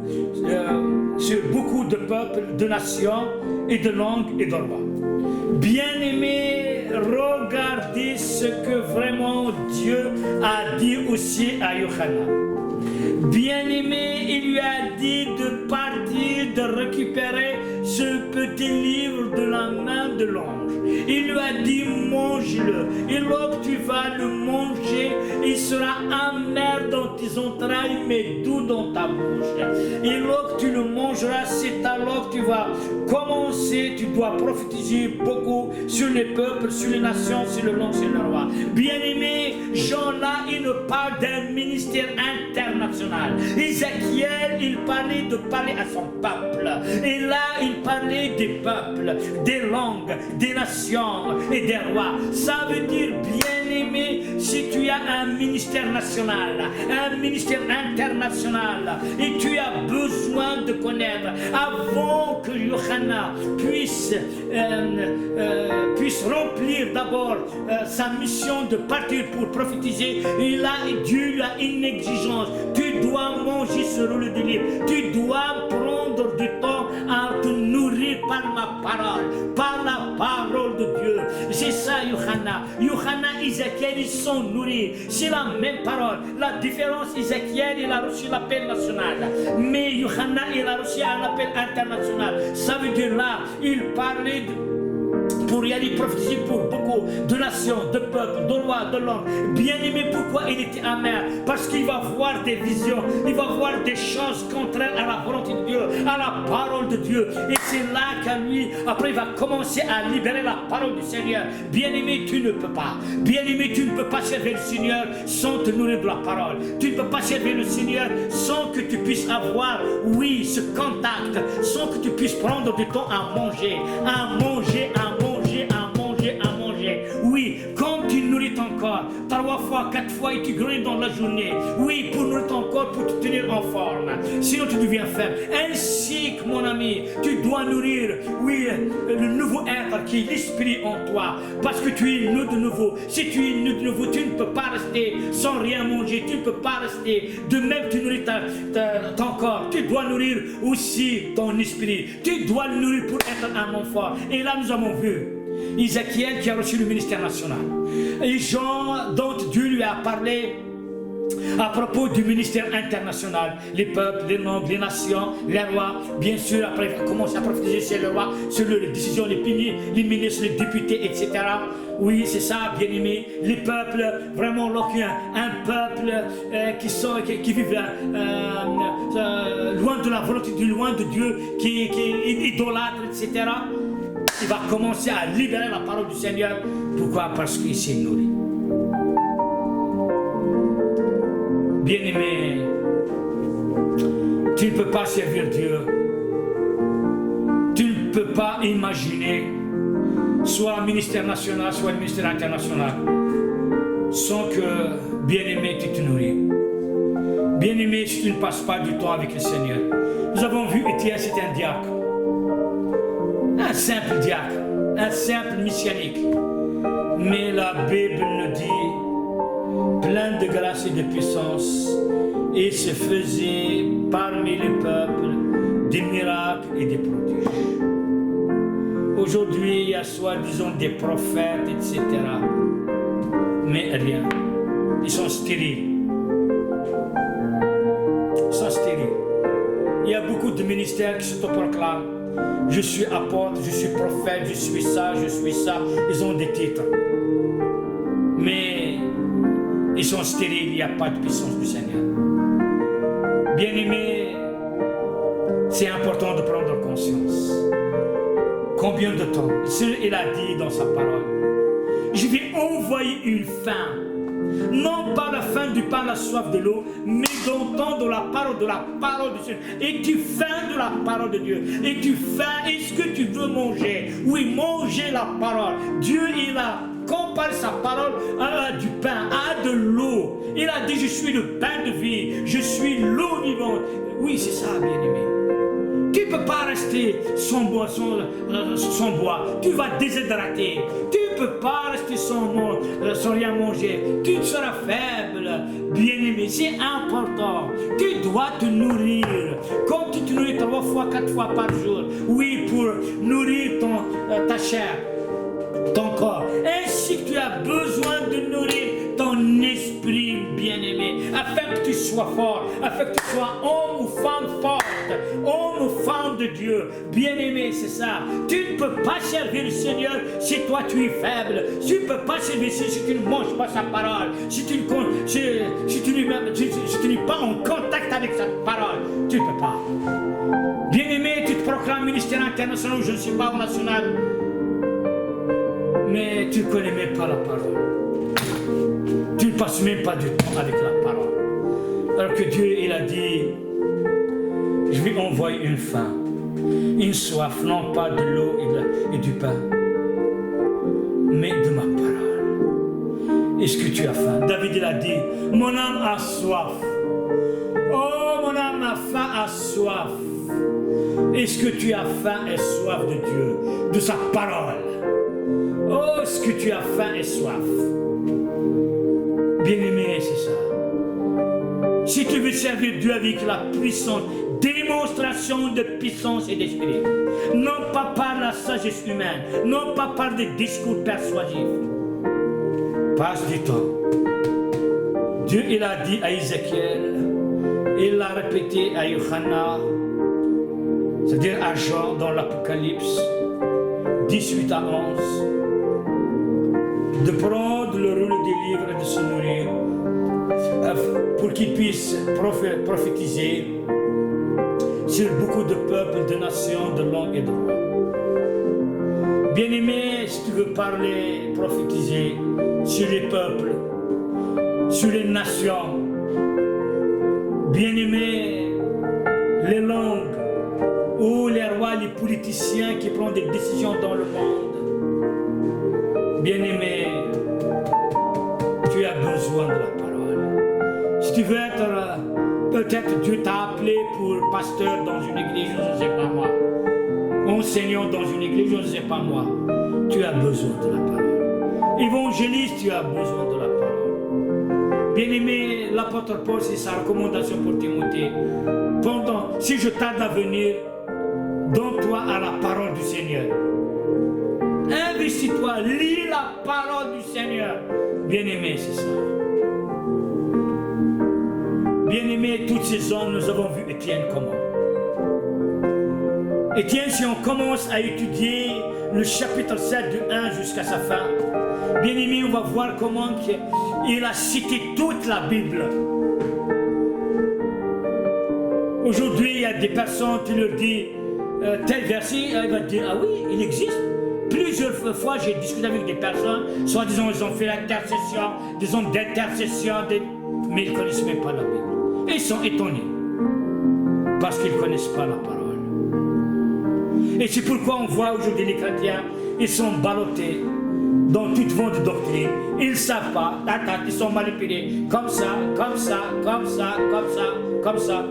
sur beaucoup de peuples, de nations et de langues et de rois. Bien-aimés, regardez ce que vraiment Dieu a dit aussi à Yohanan. Bien-aimé, il lui a dit de partir, de récupérer ce petit livre de la main de l'ange. Il lui a dit, mange-le. Et lorsque tu vas le manger, il sera amer dans tes entrailles, mais doux dans ta bouche. Et lorsque tu le mangeras, c'est alors que tu vas commencer, tu dois prophétiser beaucoup sur les peuples, sur les nations, sur le langue, sur le roi. Bien-aimé, Jean-là, il nous parle d'un ministère international. Ézéchiel, il parlait de parler à son peuple. Et là, il parlait des peuples, des langues, des nations et des rois. Ça veut dire, bien-aimé, si tu as un ministère national, un ministère international, et tu as besoin de connaître, avant que Yohanan puisse remplir d'abord sa mission de partir pour prophétiser, et là, Dieu lui a une exigence. Tu dois manger ce rouleau de livre. Tu dois prendre du temps à te nourrir par ma parole, par la parole de Dieu. C'est ça, Yohanan. Yohanan, Ézéchiel, ils sont nourris. C'est la même parole. La différence, Ézéchiel, il a reçu l'appel national. Mais Yohanan, il a reçu un appel international. Ça veut dire là, il parlait pour y aller prophétiser pour beaucoup de nations, de peuples, de rois, de langues. Bien-aimé, pourquoi il était amer? Parce qu'il va voir des visions, il va voir des choses contraires à la volonté de Dieu, à la parole de Dieu. Et c'est là qu'à lui, après, il va commencer à libérer la parole du Seigneur. Bien-aimé, tu ne peux pas. Bien-aimé, tu ne peux pas servir le Seigneur sans te nourrir de la parole. Tu ne peux pas servir le Seigneur sans que tu puisses avoir, oui, ce contact, sans que tu puisses prendre du temps à manger, à manger, à manger. Oui, quand tu nourris ton corps, 3 fois, 4 fois, et tu grignes dans la journée. Oui, pour nourrir ton corps, pour te tenir en forme. Sinon, tu deviens faible. Ainsi que, mon ami, tu dois nourrir, oui, le nouveau être qui est l'esprit en toi. Parce que tu es né de nouveau. Si tu es né de nouveau, tu ne peux pas rester sans rien manger. Tu ne peux pas rester. De même, tu nourris ton corps. Tu dois nourrir aussi ton esprit. Tu dois le nourrir pour être un homme fort. Et là, nous avons vu Ézéchiel qui a reçu le ministère national. Et Jean, dont Dieu lui a parlé à propos du ministère international, les peuples, les langues, les nations, les rois. Bien sûr, après il va commencer à prophétiser sur les rois, sur les décisions, les ministres, les députés, etc. Oui, c'est ça, bien aimé. Les peuples, vraiment, un peuple qui vit loin de la volonté de Dieu, loin de Dieu, qui est idolâtre, etc. Il va commencer à libérer la parole du Seigneur. Pourquoi? Parce qu'il s'est nourri. Bien-aimé, tu ne peux pas servir Dieu. Tu ne peux pas imaginer soit le ministère national, soit le ministère international, sans que, bien-aimé, tu te nourris. Bien-aimé, si tu ne passes pas du temps avec le Seigneur. Nous avons vu Étienne, c'était un diacre. Un simple diacre, un simple messianique. Mais la Bible nous dit, plein de grâce et de puissance, il se faisait parmi les peuples des miracles et des prodiges. Aujourd'hui, il y a soi-disant des prophètes, etc. Mais rien. Ils sont stériles. Ils sont stériles. Il y a beaucoup de ministères qui s'autoproclament. Je suis apôtre, je suis prophète, je suis ça, je suis ça. Ils ont des titres. Mais ils sont stériles, il n'y a pas de puissance du Seigneur. Bien-aimé, c'est important de prendre conscience. Combien de temps? Il a dit dans sa parole, je vais envoyer une faim. Non pas la faim du pain, la soif de l'eau, mais d'entendre la parole du Seigneur. Et tu faim de la parole de Dieu. Et tu faim, est-ce que tu veux manger? Oui, manger la parole. Dieu, il a compare sa parole à du pain, à de l'eau. Il a dit, je suis le pain de vie, je suis l'eau vivante. Oui, c'est ça, bien-aimé. Tu ne peux pas rester sans bois, tu vas déshydrater. Tu ne peux pas rester sans rien manger. Tu seras faible, bien-aimé. C'est important. Tu dois te nourrir. Comme tu te nourris 3 fois, 4 fois par jour. Oui, pour nourrir ta chair, ton corps. Ainsi que tu as besoin de nourrir ton esprit, bien-aimé, afin que tu sois fort, afin que tu sois homme ou femme forte, homme ou femme de Dieu, bien-aimé, c'est ça. Tu ne peux pas servir le Seigneur si toi tu es faible. Tu ne peux pas servir si tu ne manges pas sa parole, si tu n'es pas en contact avec sa parole. Tu ne peux pas. Bien-aimé, tu te proclames ministère international, je ne suis pas au national, mais tu ne connais même pas la parole. Tu ne passes même pas du temps avec la parole. Alors que Dieu, il a dit, je vais envoyer une faim, une soif, non pas de l'eau et du pain, mais de ma parole. Est-ce que tu as faim? David, il a dit, mon âme a soif. Oh, mon âme a faim, a soif. Est-ce que tu as faim et soif de Dieu, de sa parole? Oh, est-ce que tu as faim et soif? Bien-aimé, c'est ça. Si tu veux servir Dieu avec la puissance, démonstration de puissance et d'esprit, non pas par la sagesse humaine, non pas par des discours persuasifs, passe du temps. Dieu, il a dit à Ézéchiel, il l'a répété à Yohanna, c'est-à-dire à Jean dans l'Apocalypse 18 à 11, de prendre le rouleau des livres et de se nourrir pour qu'il puisse prophétiser sur beaucoup de peuples, de nations, de langues et de rois. Bien-aimé, si tu veux parler, prophétiser sur les peuples, sur les nations, bien-aimé, les langues, ou les rois, les politiciens qui prennent des décisions dans le monde, bien-aimé, tu as besoin de la parole. Si tu veux être, peut-être Dieu t'a appelé pour pasteur dans une église, je ne sais pas moi, enseignant dans une église, je ne sais pas moi, tu as besoin de la parole. Évangéliste, tu as besoin de la parole. Bien-aimé, l'apôtre Paul, c'est sa recommandation pour Timothée. Si je tarde à venir, donne-toi à la parole du Seigneur. Investis-toi, lis la parole du Seigneur. Bien-aimé, c'est ça. Bien-aimé, tous ces hommes, nous avons vu Étienne comment. Étienne, si on commence à étudier le chapitre 7 du 1 jusqu'à sa fin, bien-aimé, on va voir comment il a cité toute la Bible. Aujourd'hui, il y a des personnes qui leur disent tel verset, il va dire, ah oui, il existe. Plusieurs fois, j'ai discuté avec des personnes, soi-disant, ils ont fait l'intercession, des hommes d'intercession, mais ils ne connaissent même pas la Bible. Et ils sont étonnés, parce qu'ils ne connaissent pas la parole. Et c'est pourquoi on voit aujourd'hui les chrétiens, ils sont ballottés dans toute vente de doctrine. Ils ne savent pas, ils sont manipulés, comme ça, comme ça, comme ça, comme ça, comme ça.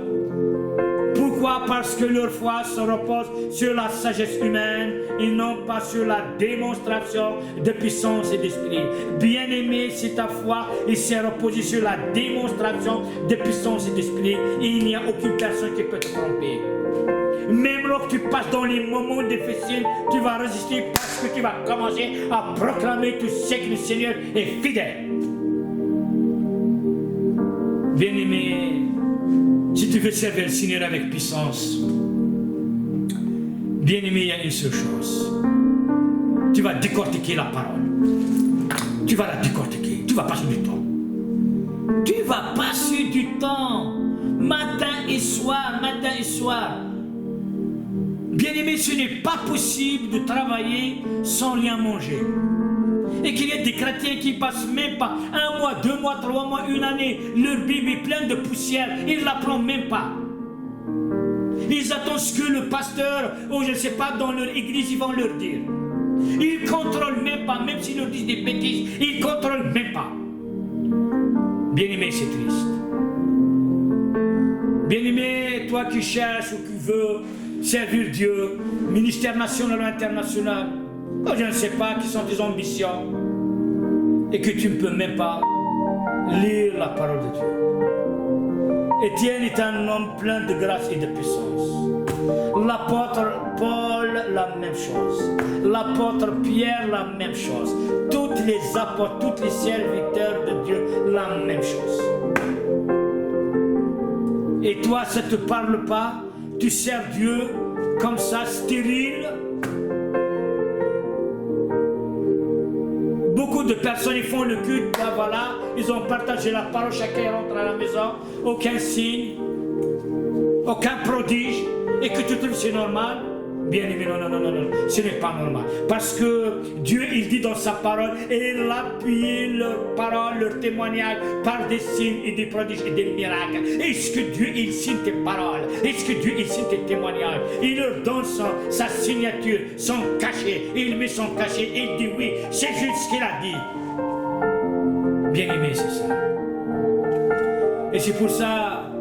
Pourquoi? Parce que leur foi se repose sur la sagesse humaine et non pas sur la démonstration de puissance et d'esprit. Bien-aimé, si ta foi s'est reposée sur la démonstration de puissance et d'esprit, il n'y a aucune personne qui peut te tromper. Même lorsque tu passes dans les moments difficiles, tu vas résister parce que tu vas commencer à proclamer tout ce que le Seigneur est fidèle. Bien-aimé, si tu veux servir le Seigneur avec puissance, bien-aimé, il y a une seule chose. Tu vas décortiquer la parole. Tu vas la décortiquer. Tu vas passer du temps. Tu vas passer du temps. Matin et soir, matin et soir. Bien-aimé, ce n'est pas possible de travailler sans rien manger. Et qu'il y a des chrétiens qui passent même pas 1 mois, 2 mois, 3 mois, une année, leur Bible est pleine de poussière, ils ne l'apprennent même pas. Ils attendent ce que le pasteur, ou je ne sais pas, dans leur église, ils vont leur dire. Ils ne contrôlent même pas, même s'ils nous disent des bêtises, ils ne contrôlent même pas. Bien-aimé, c'est triste. Bien-aimé, toi qui cherches ou qui veux servir Dieu, ministère national ou international, je ne sais pas qui sont tes ambitions et que tu ne peux même pas lire la parole de Dieu. Étienne est un homme plein de grâce et de puissance. L'apôtre Paul, la même chose. L'apôtre Pierre, la même chose. Tous les apôtres, tous les serviteurs de Dieu, la même chose. Et toi, ça ne te parle pas? Tu sers Dieu comme ça, stérile? Beaucoup de personnes, ils font le culte, voilà, ils ont partagé la parole, chacun rentre à la maison, aucun signe, aucun prodige, et que tu trouves c'est normal. Bien aimé, non, ce n'est pas normal. Parce que Dieu, il dit dans sa parole, et il appuie leur parole, leur témoignage par des signes et des prodiges et des miracles. Est-ce que Dieu, il signe tes paroles? Est-ce que Dieu, il signe tes témoignages? Il leur donne sa signature, son cachet. Il met son cachet et il dit oui, c'est juste ce qu'il a dit. Bien aimé, c'est ça. Et c'est pour ça,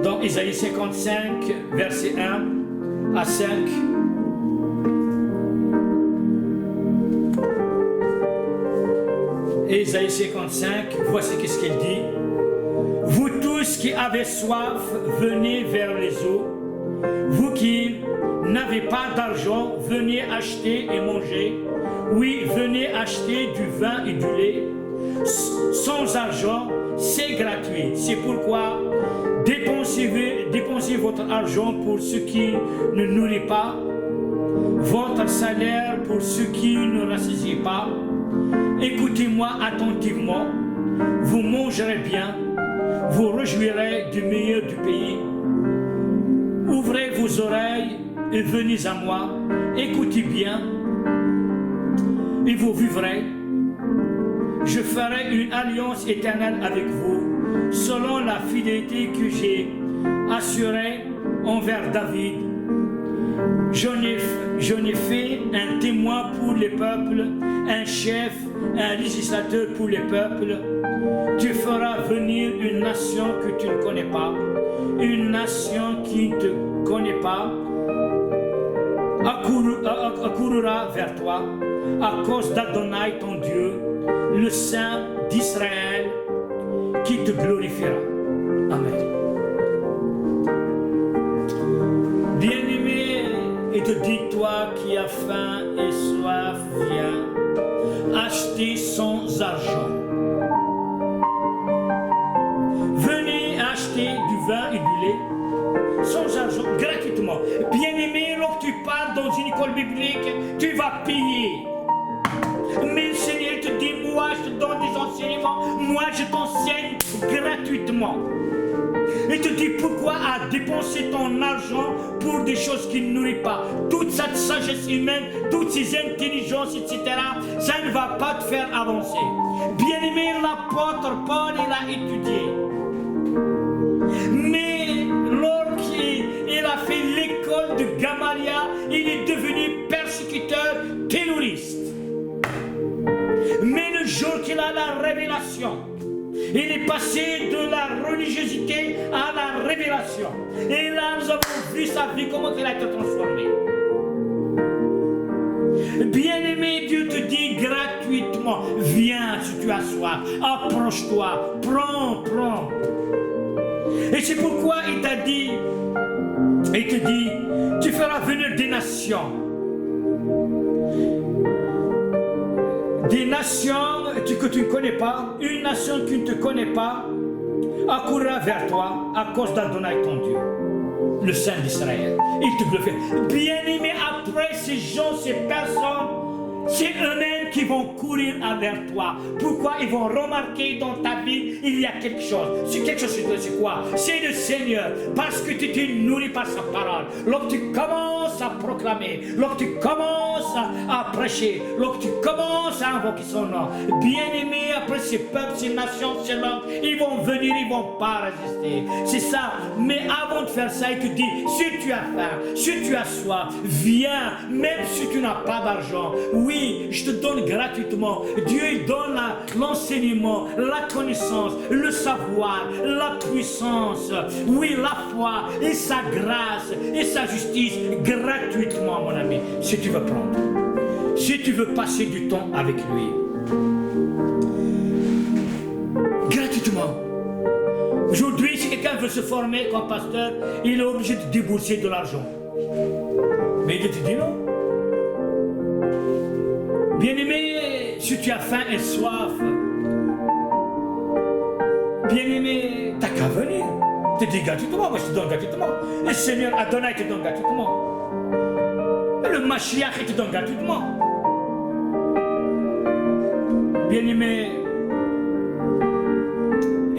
dans Isaïe 55, verset 1 à 5, Isaïe 55, voici qu'est-ce qu'il dit. Vous tous qui avez soif, venez vers les eaux. Vous qui n'avez pas d'argent, venez acheter et manger. Oui, venez acheter du vin et du lait. Sans argent, c'est gratuit. C'est pourquoi dépensez votre argent pour ce qui ne nourrit pas, votre salaire pour ce qui ne rassasie pas. Écoutez-moi attentivement, vous mangerez bien, vous réjouirez du meilleur du pays. Ouvrez vos oreilles et venez à moi, écoutez bien et vous vivrez. Je ferai une alliance éternelle avec vous, selon la fidélité que j'ai assurée envers David. J'en ai fait un témoin pour les peuples, un chef, un législateur pour les peuples. Tu feras venir une nation que tu ne connais pas, une nation qui ne te connaît pas, accourra vers toi, à cause d'Adonai ton Dieu, le Saint d'Israël, qui te glorifiera. Amen. Bien-aimé, il te dit, toi qui as faim et soif, viens acheter sans argent. Venez acheter du vin et du lait sans argent, gratuitement. Bien-aimé, lorsque tu pars dans une école biblique, tu vas payer. Mais le Seigneur te dit, moi je te donne des enseignements, moi je t'enseigne gratuitement. Il te dit pourquoi à dépenser ton argent pour des choses qui ne nourrissent pas. Toute cette sagesse humaine, toutes ces intelligences, etc., ça ne va pas te faire avancer. Bien-aimé, l'apôtre Paul, il a étudié. Mais lorsqu'il a fait l'école de Gamaliel, il est devenu persécuteur terroriste. Mais le jour qu'il a la révélation, il est passé de la religiosité à la révélation. Et là, nous avons vu sa vie, comment il a été transformé. Bien-aimé, Dieu te dit gratuitement, viens si tu as soif, approche-toi, prends. Et c'est pourquoi il t'a dit, il te dit, tu feras venir des nations. Des nations que tu ne connais pas, une nation qui ne te connaît pas, accourra vers toi à cause d'Adonai ton Dieu, le Saint d'Israël. Il te glorifie. Bien-aimé, après ces gens, ces personnes, c'est eux-mêmes qui vont courir vers toi. Pourquoi? Ils vont remarquer dans ta vie, il y a quelque chose. C'est quelque chose, c'est quoi? C'est le Seigneur. Parce que tu t'es nourri par sa parole. Lorsque tu commences à proclamer, lorsque tu commences à prêcher, lorsque tu commences à invoquer son nom, bien-aimé, après ces peuples, ces nations, ces langues, ils vont venir, ils ne vont pas résister. C'est ça. Mais avant de faire ça, il te dit, si tu as faim, si tu as soif, viens, même si tu n'as pas d'argent. Oui, je te donne gratuitement. Dieu il donne l'enseignement, la connaissance, le savoir, la puissance, oui, la foi et sa grâce et sa justice gratuitement, mon ami, si tu veux prendre. Si tu veux passer du temps avec lui. Gratuitement. Aujourd'hui, si quelqu'un veut se former comme pasteur, il est obligé de débourser de l'argent. Mais il te dit non. Bien-aimé, si tu as faim et soif, bien-aimé, t'as qu'à venir. Tu te dis gratuitement, moi je te donne gratuitement. Le Seigneur Adonai te donne gratuitement. Le Mashiach te donne gratuitement. Bien-aimé,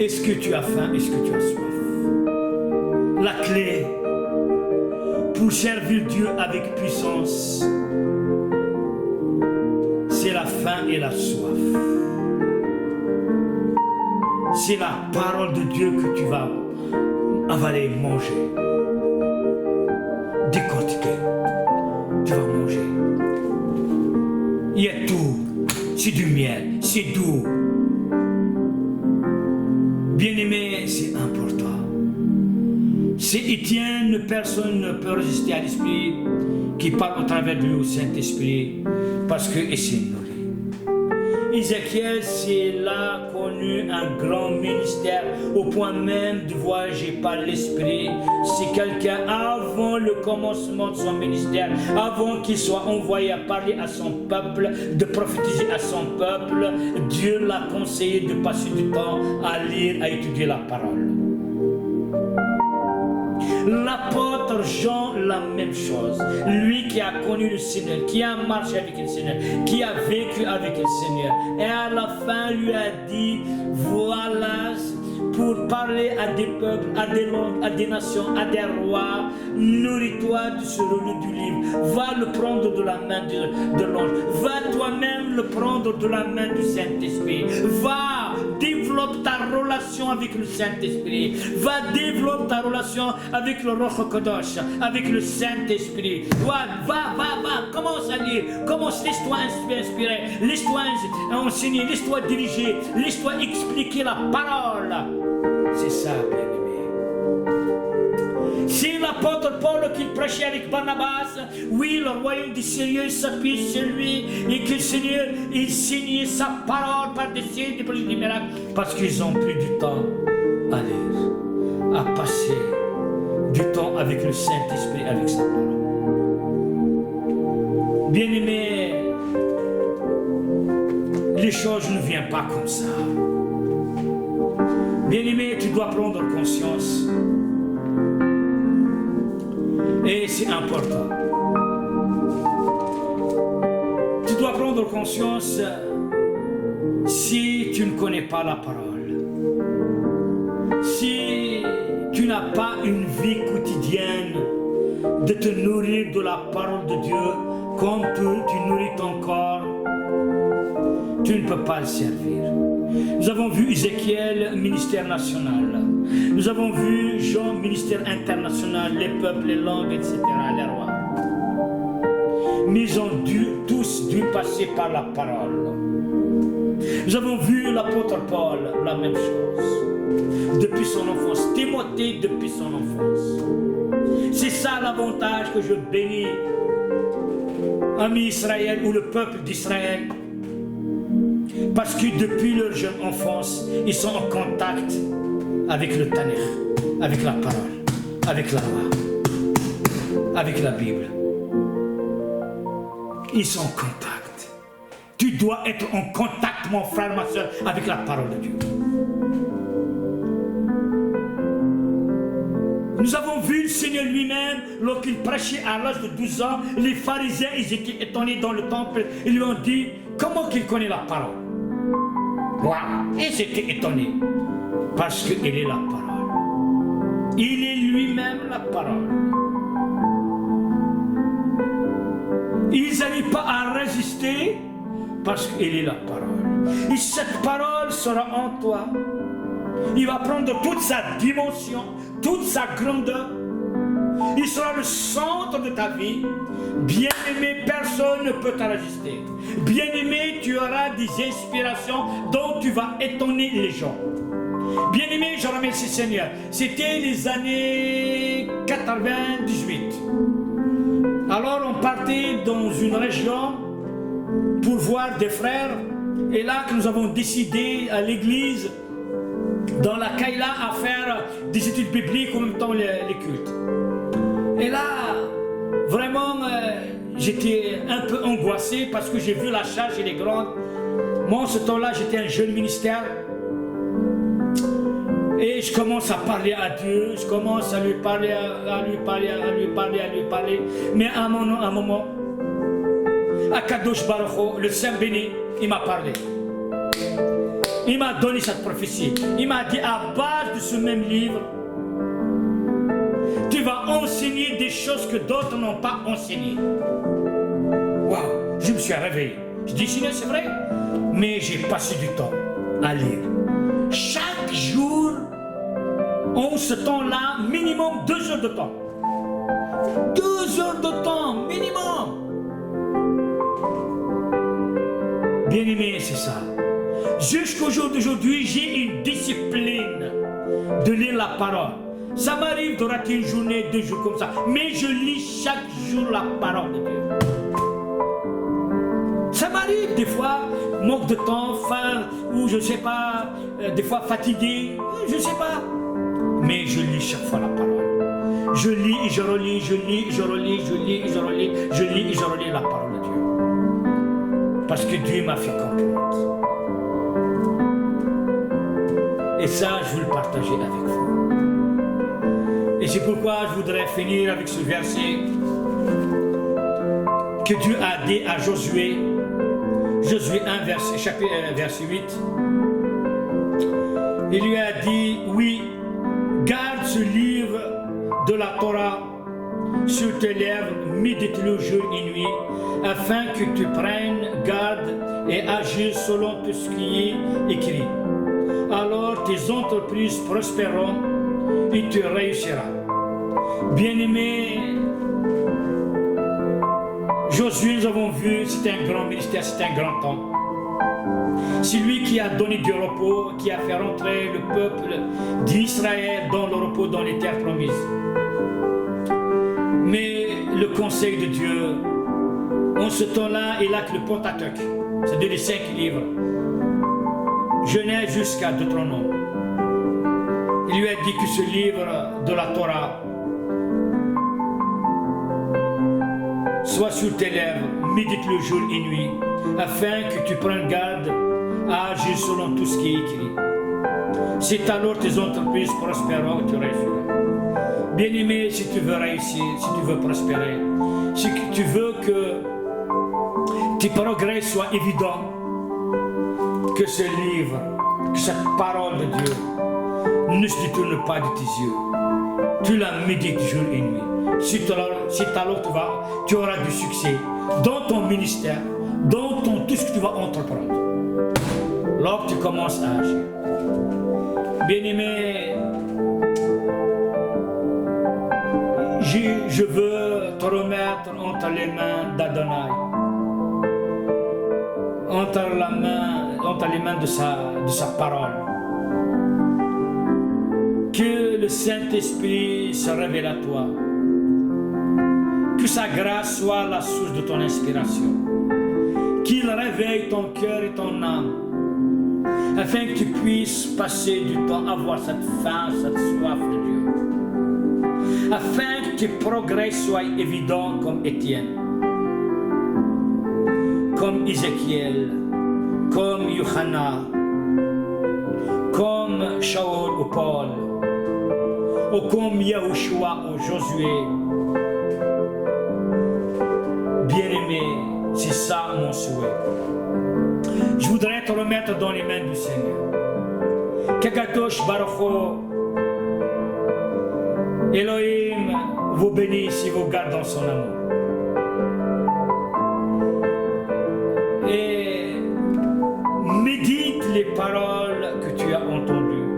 est-ce que tu as faim? Est-ce que tu as soif? La clé pour servir Dieu avec puissance, c'est la faim et la soif. C'est la parole de Dieu que tu vas avaler, manger, décortiquer. Tu vas manger. Il y a tout. C'est du miel, c'est doux. Bien-aimé, c'est important. C'est Étienne, personne ne peut résister à l'Esprit qui parle au travers de lui au Saint-Esprit parce que c'est nourri. Ézéchiel, c'est là connu un grand ministère au point même de voyager par l'Esprit. C'est quelqu'un avant le commencement de son ministère, avant qu'il soit envoyé à parler à son peuple, de prophétiser à son peuple, Dieu l'a conseillé de passer du temps à lire, à étudier la parole. L'apôtre Jean, la même chose. Lui qui a connu le Seigneur, qui a marché avec le Seigneur, qui a vécu avec le Seigneur. Et à la fin, lui a dit, voilà, pour parler à des peuples, à des langues, à des nations, à des rois, nourris-toi de ce rouleau du livre. Va le prendre de la main de l'ange. Va toi-même le prendre de la main du Saint-Esprit. Va, développe ta relation avec le Saint-Esprit. Va, développe ta relation avec le Ruach HaKodesh, avec le Saint-Esprit. Va, commence à lire. Commence, laisse-toi inspirer. Laisse-toi enseigner, laisse-toi diriger. Laisse-toi expliquer la parole. C'est ça, bien-aimé. C'est l'apôtre Paul qui prêchait avec Barnabas. Oui, le royaume du Seigneur s'appuie sur lui et que le Seigneur, il signait sa parole par des signes, des prodiges, des miracles, parce qu'ils ont pris du temps à lire, à passer du temps avec le Saint-Esprit, avec sa parole. Bien-aimé, les choses ne viennent pas comme ça. Bien-aimé, tu dois prendre conscience. Et c'est important. Tu dois prendre conscience si tu ne connais pas la parole. Si tu n'as pas une vie quotidienne de te nourrir de la parole de Dieu comme tu nourris ton corps, tu ne peux pas le servir. Nous avons vu Ézéchiel, ministère national. Nous avons vu Jean, ministère international, les peuples, les langues, etc., les rois. Mais ils ont tous dû passer par la parole. Nous avons vu l'apôtre Paul, la même chose. Depuis son enfance, Timothée depuis son enfance. C'est ça l'avantage que je bénis, amis Israël ou le peuple d'Israël. Parce que depuis leur jeune enfance, ils sont en contact avec le Tanakh, avec la parole, avec la loi, avec la Bible. Ils sont en contact. Tu dois être en contact, mon frère, ma soeur, avec la parole de Dieu. Nous avons vu le Seigneur lui-même, lorsqu'il prêchait à l'âge de 12 ans, les pharisiens, ils étaient étonnés dans le temple, ils lui ont dit, comment qu'il connaît la parole? Waouh! Et j'étais étonné. Parce qu'il est la parole. Il est lui-même la parole. Ils n'arrivent pas à résister parce qu'il est la parole. Et cette parole sera en toi. Il va prendre toute sa dimension, toute sa grandeur. Il sera le centre de ta vie. Bien-aimé, personne ne peut te résister. Bien-aimé, tu auras des inspirations dont tu vas étonner les gens. Bien-aimé, je remercie Seigneur. C'était les années 98. Alors on partait dans une région pour voir des frères. Et là que nous avons décidé à l'église, dans la Kaila, à faire des études bibliques en même temps les cultes. Et là, vraiment, j'étais un peu angoissé parce que j'ai vu la charge et les grandes. Moi, en ce temps-là, j'étais un jeune ministère. Et je commence à parler à Dieu, je commence à lui parler, à lui parler. Mais à un moment, à Kadosh Baruch Hu, le Saint béni, il m'a parlé. Il m'a donné cette prophétie. Il m'a dit, à base de ce même livre, tu vas enseigner des choses que d'autres n'ont pas enseignées. Waouh, je me suis réveillé. Je dis, Seigneur, c'est vrai, mais j'ai passé du temps à lire. Chaque jour, en ce temps-là, minimum 2 heures de temps. 2 heures de temps, minimum. Bien-aimé, c'est ça. Jusqu'au jour d'aujourd'hui, j'ai une discipline de lire la parole. Ça m'arrive de rater une journée, 2 jours comme ça. Mais je lis chaque jour la parole de Dieu. Ça m'arrive des fois, manque de temps, faim, ou je ne sais pas, des fois fatigué, je ne sais pas. Mais je lis chaque fois la parole. Je lis et je relis, je lis et je relis, je lis et je relis, je lis et je relis la parole de Dieu. Parce que Dieu m'a fait comprendre. Et ça, je veux le partager avec vous. Et c'est pourquoi je voudrais finir avec ce verset que Dieu a dit à Josué. Josué 1, verset 8. Il lui a dit, oui, garde ce livre de la Torah sur tes lèvres, médite-le jour et nuit, afin que tu prennes garde et agis selon tout ce qui est écrit. Alors tes entreprises prospéreront et tu réussiras. Bien-aimé, Josué, nous avons vu, c'est un grand ministère, c'est un grand temps. C'est lui qui a donné du repos, qui a fait rentrer le peuple d'Israël dans le repos, dans les terres promises. Mais le conseil de Dieu, en ce temps-là, il a que le Pentateuque, c'est-à-dire les 5 livres, Genèse jusqu'à Deutéronome. Il lui a dit que ce livre de la Torah soit sur tes lèvres, médite-le jour et nuit, afin que tu prennes garde à agir selon tout ce qui est écrit. C'est alors tes entreprises prospéreront et tu réussiras. Bien-aimé, si tu veux réussir, si tu veux prospérer, si tu veux que tes progrès soient évidents, que ce livre, que cette parole de Dieu ne se détourne pas de tes yeux. Tu la médites jour et nuit. C'est alors tu auras du succès dans ton ministère, dans tout ce que tu vas entreprendre. Lorsque tu commences à agir. Bien-aimé, je veux te remettre entre les mains d'Adonai, entre les mains de sa parole. Que le Saint-Esprit se révèle à toi. Que sa grâce soit la source de ton inspiration. Qu'il réveille ton cœur et ton âme, afin que tu puisses passer du temps à avoir cette faim, cette soif de Dieu. Afin que tes progrès soient évidents comme Étienne, comme Ézéchiel, comme Yohanna, comme Shaul ou Paul, ou comme Yahushua ou Josué. Bien-aimé, c'est ça mon souhait. Je voudrais te remettre dans les mains du Seigneur. Kekatosh Barucho, Elohim vous bénisse et vous garde dans son amour. Et médite les paroles que tu as entendues.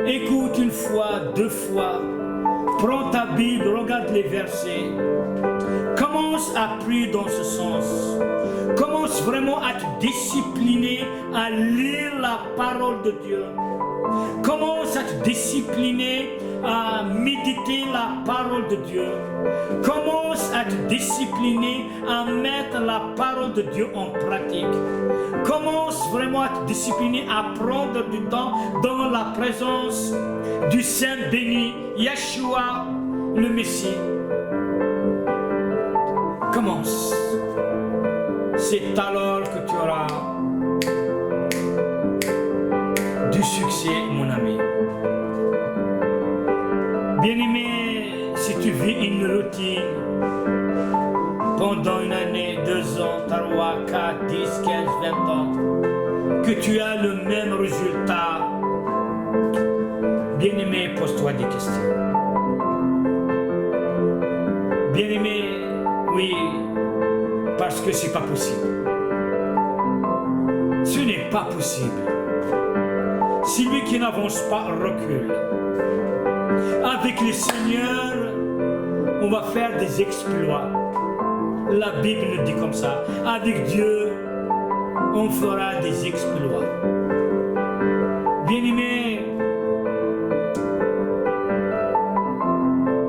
Écoute une fois, deux fois. Prends ta Bible, regarde les versets. Commence à prier dans ce sens. Commence vraiment à te discipliner à lire la parole de Dieu. Commence à te discipliner à méditer la parole de Dieu. Commence à te discipliner à mettre la parole de Dieu en pratique. Commence vraiment à te discipliner à prendre du temps dans la présence du Saint béni, Yeshua, le Messie. Commence. C'est alors que tu auras du succès, mon ami. Bien-aimé, si tu vis une routine pendant une année, 2 ans, 3, 4, 10, 15, 20 ans, que tu as le même résultat, bien-aimé, pose-toi des questions. Bien-aimé, oui, parce que c'est pas possible. Ce n'est pas possible. Celui qui n'avance pas recule. Avec le Seigneur, on va faire des exploits. La Bible le dit comme ça. Avec Dieu, on fera des exploits. Bien-aimé,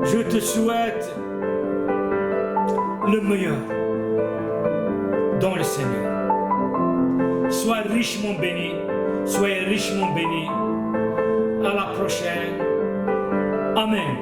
je te souhaite le meilleur dans le Seigneur. Sois richement béni, soyez richement béni. À la prochaine. Amen.